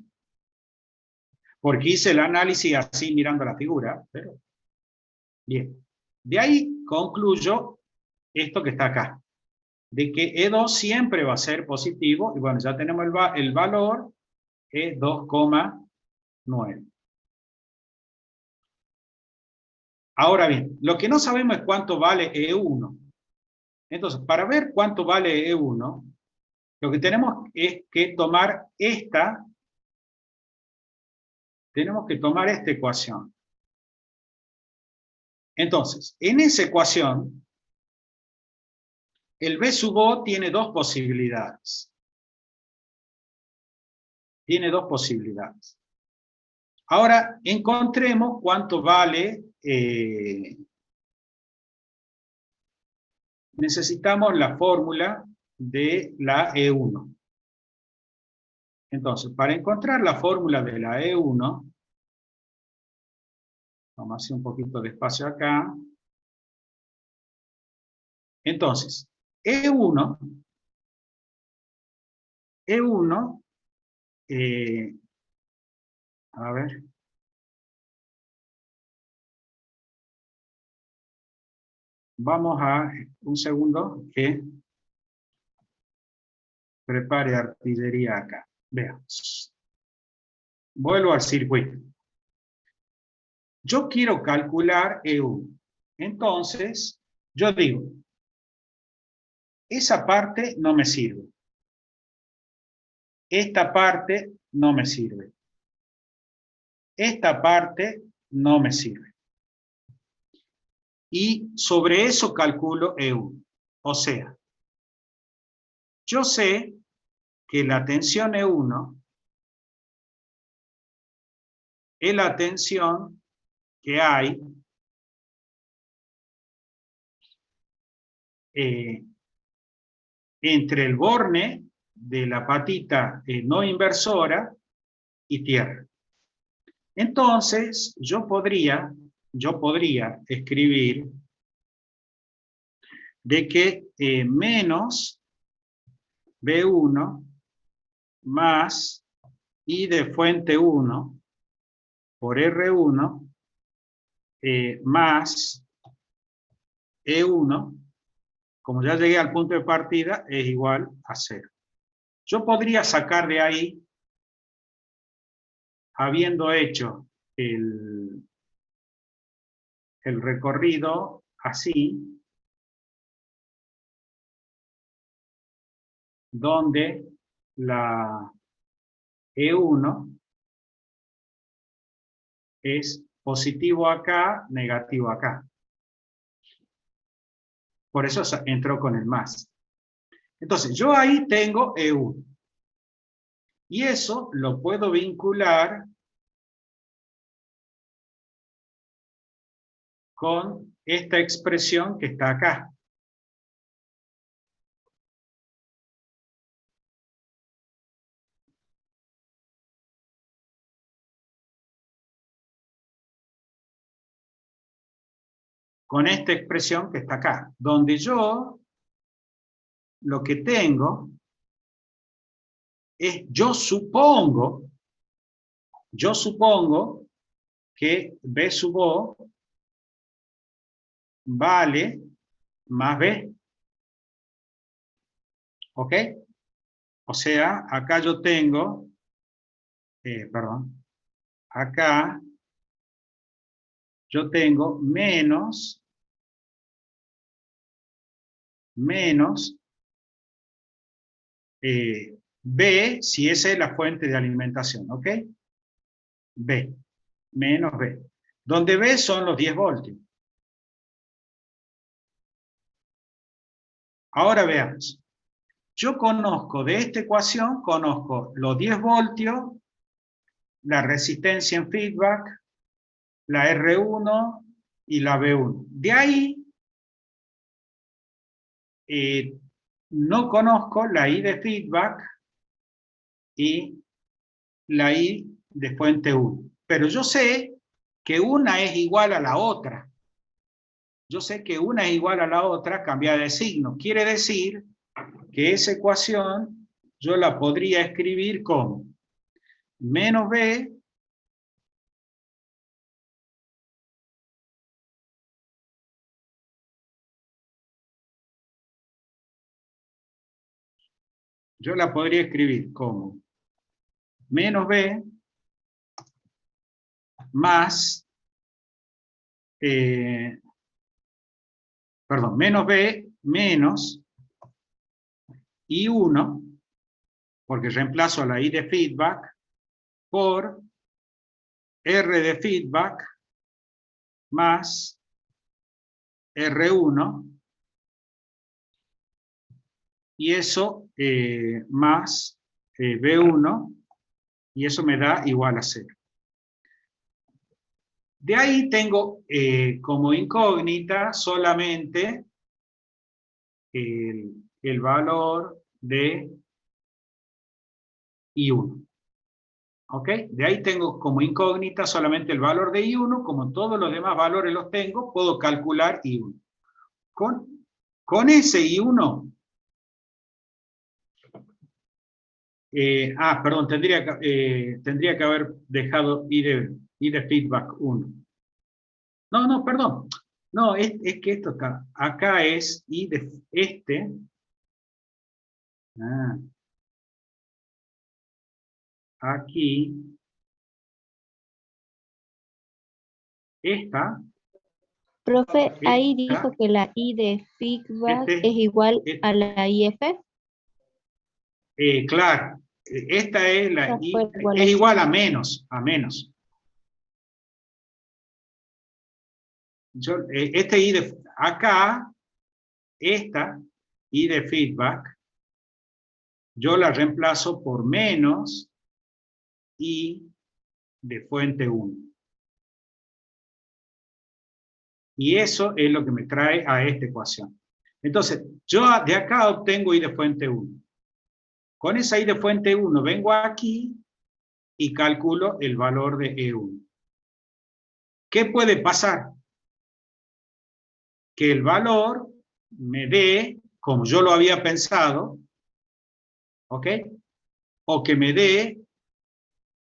Porque hice el análisis así mirando la figura, pero bien. De ahí concluyo esto que está acá, de que E2 siempre va a ser positivo, y bueno, ya tenemos el valor, es 2,9. Ahora bien, lo que no sabemos es cuánto vale E1. Entonces, para ver cuánto vale E1, lo que tenemos es que tomar tenemos que tomar esta ecuación. Entonces, en esa ecuación, el B sub O tiene dos posibilidades. Tiene dos posibilidades. Ahora, encontremos cuánto vale. Necesitamos la fórmula de la E1. Entonces, para encontrar la fórmula de la E1, vamos a hacer un poquito de espacio acá. Entonces, E1, a ver. Vamos a, un segundo, que prepare artillería acá. Veamos. Vuelvo al circuito. Yo quiero calcular E1. Entonces, yo digo, esa parte no me sirve. Esta parte no me sirve. Esta parte no me sirve. Y sobre eso calculo E1. O sea, yo sé que la tensión E1 es la tensión que hay entre el borne de la patita no inversora y tierra. Entonces, yo podría escribir de que menos B1 más I de fuente 1 por R1 más E1, como ya llegué al punto de partida, es igual a 0. Yo podría sacar de ahí, habiendo hecho el recorrido así, donde la E1 es positivo acá, negativo acá. Por eso entró con el más. Entonces, yo ahí tengo E1. Y eso lo puedo vincular con esta expresión que está acá. Con esta expresión que está acá, donde yo lo que tengo es, yo supongo que B sub O vale más B. ¿Ok? O sea, acá yo tengo, acá yo tengo menos B, si esa es la fuente de alimentación, ¿ok? B, menos B. Donde B son los 10 voltios. Ahora veamos. Yo conozco de esta ecuación, conozco los 10 voltios, la resistencia en feedback, la R1 y la B1. De ahí, no conozco la I de feedback y la I de fuente 1. Pero yo sé que una es igual a la otra. Yo sé que una es igual a la otra cambiada de signo. Quiere decir que esa ecuación yo la podría escribir como menos B yo la podría escribir como menos B más, menos B menos I1, porque reemplazo la I de feedback, por R de feedback más R1, y eso más B1, y eso me da igual a 0. De ahí tengo como incógnita solamente el valor de I1. ¿Ok? De ahí tengo como incógnita solamente el valor de I1, como todos los demás valores los tengo, puedo calcular I1. Con ese I1, tendría que haber dejado I de feedback 1. No, perdón. No, es que esto acá es I de este. Aquí. Esta. Profe, ahí dijo que la I de feedback es igual a la IF. Claro, esta es la I, es igual a menos. Este I de, acá, esta I de feedback, yo la reemplazo por menos I de fuente 1. Y eso es lo que me trae a esta ecuación. Entonces, yo de acá obtengo I de fuente 1. Con esa I de fuente 1 vengo aquí y calculo el valor de E1. ¿Qué puede pasar? Que el valor me dé, como yo lo había pensado, ¿ok? O que me dé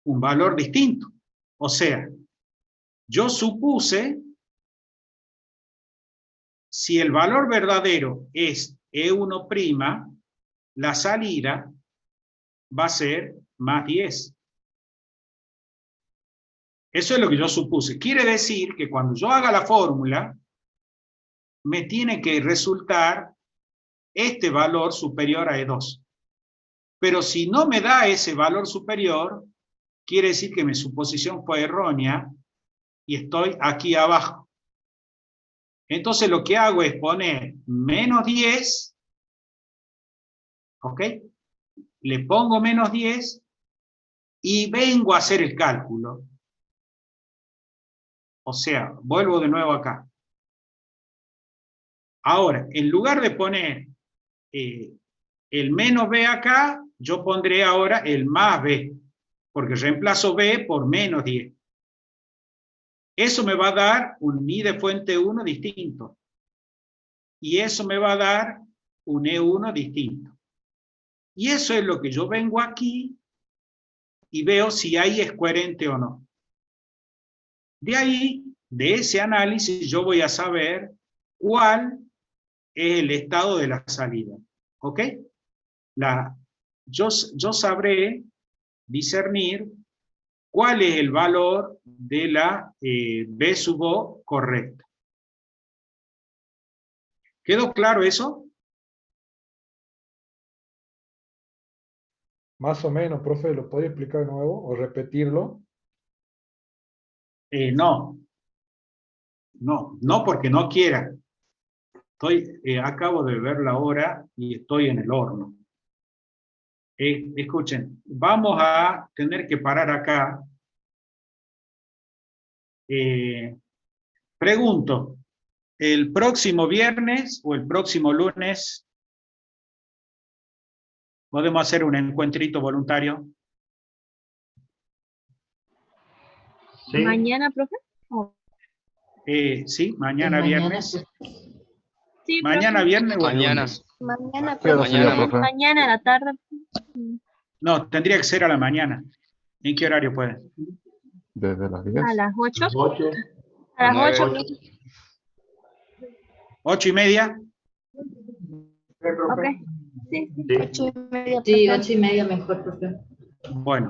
un valor distinto. O sea, yo supuse, si el valor verdadero es E1', la salida va a ser más 10. Eso es lo que yo supuse. Quiere decir que cuando yo haga la fórmula, me tiene que resultar este valor superior a E2. Pero si no me da ese valor superior, quiere decir que mi suposición fue errónea y estoy aquí abajo. Entonces lo que hago es poner menos 10, ¿ok? Le pongo menos 10 y vengo a hacer el cálculo. O sea, vuelvo de nuevo acá. Ahora, en lugar de poner el menos B acá, yo pondré ahora el más B, porque reemplazo B por menos 10. Eso me va a dar un I de fuente 1 distinto. Y eso me va a dar un E1 distinto. Y eso es lo que yo vengo aquí y veo si ahí es coherente o no. De ahí, de ese análisis, yo voy a saber cuál es el estado de la salida. ¿Ok? Yo sabré discernir cuál es el valor de la B sub O correcta. ¿Quedó claro eso? Más o menos, profe, ¿lo podría explicar de nuevo o repetirlo? No, porque no quiera. Acabo de ver la hora y estoy en el horno. Escuchen, vamos a tener que parar acá. Pregunto, ¿el próximo viernes o el próximo lunes podemos hacer un encuentrito voluntario? Sí. ¿Mañana, profe? Oh. Sí, mañana viernes. Sí, Mañana profe. viernes o el Mañana. lunes. Mañana, ¿Qué hora profe. sería, profe? Mañana a la tarde. No, tendría que ser a la mañana. ¿En qué horario puede? Desde las 10. A las 8. 8. A las 8, 9. profe. 8:30. Ok. Sí, sí. Sí. 8:30. Sí, 8:30 mejor, profe. Bueno.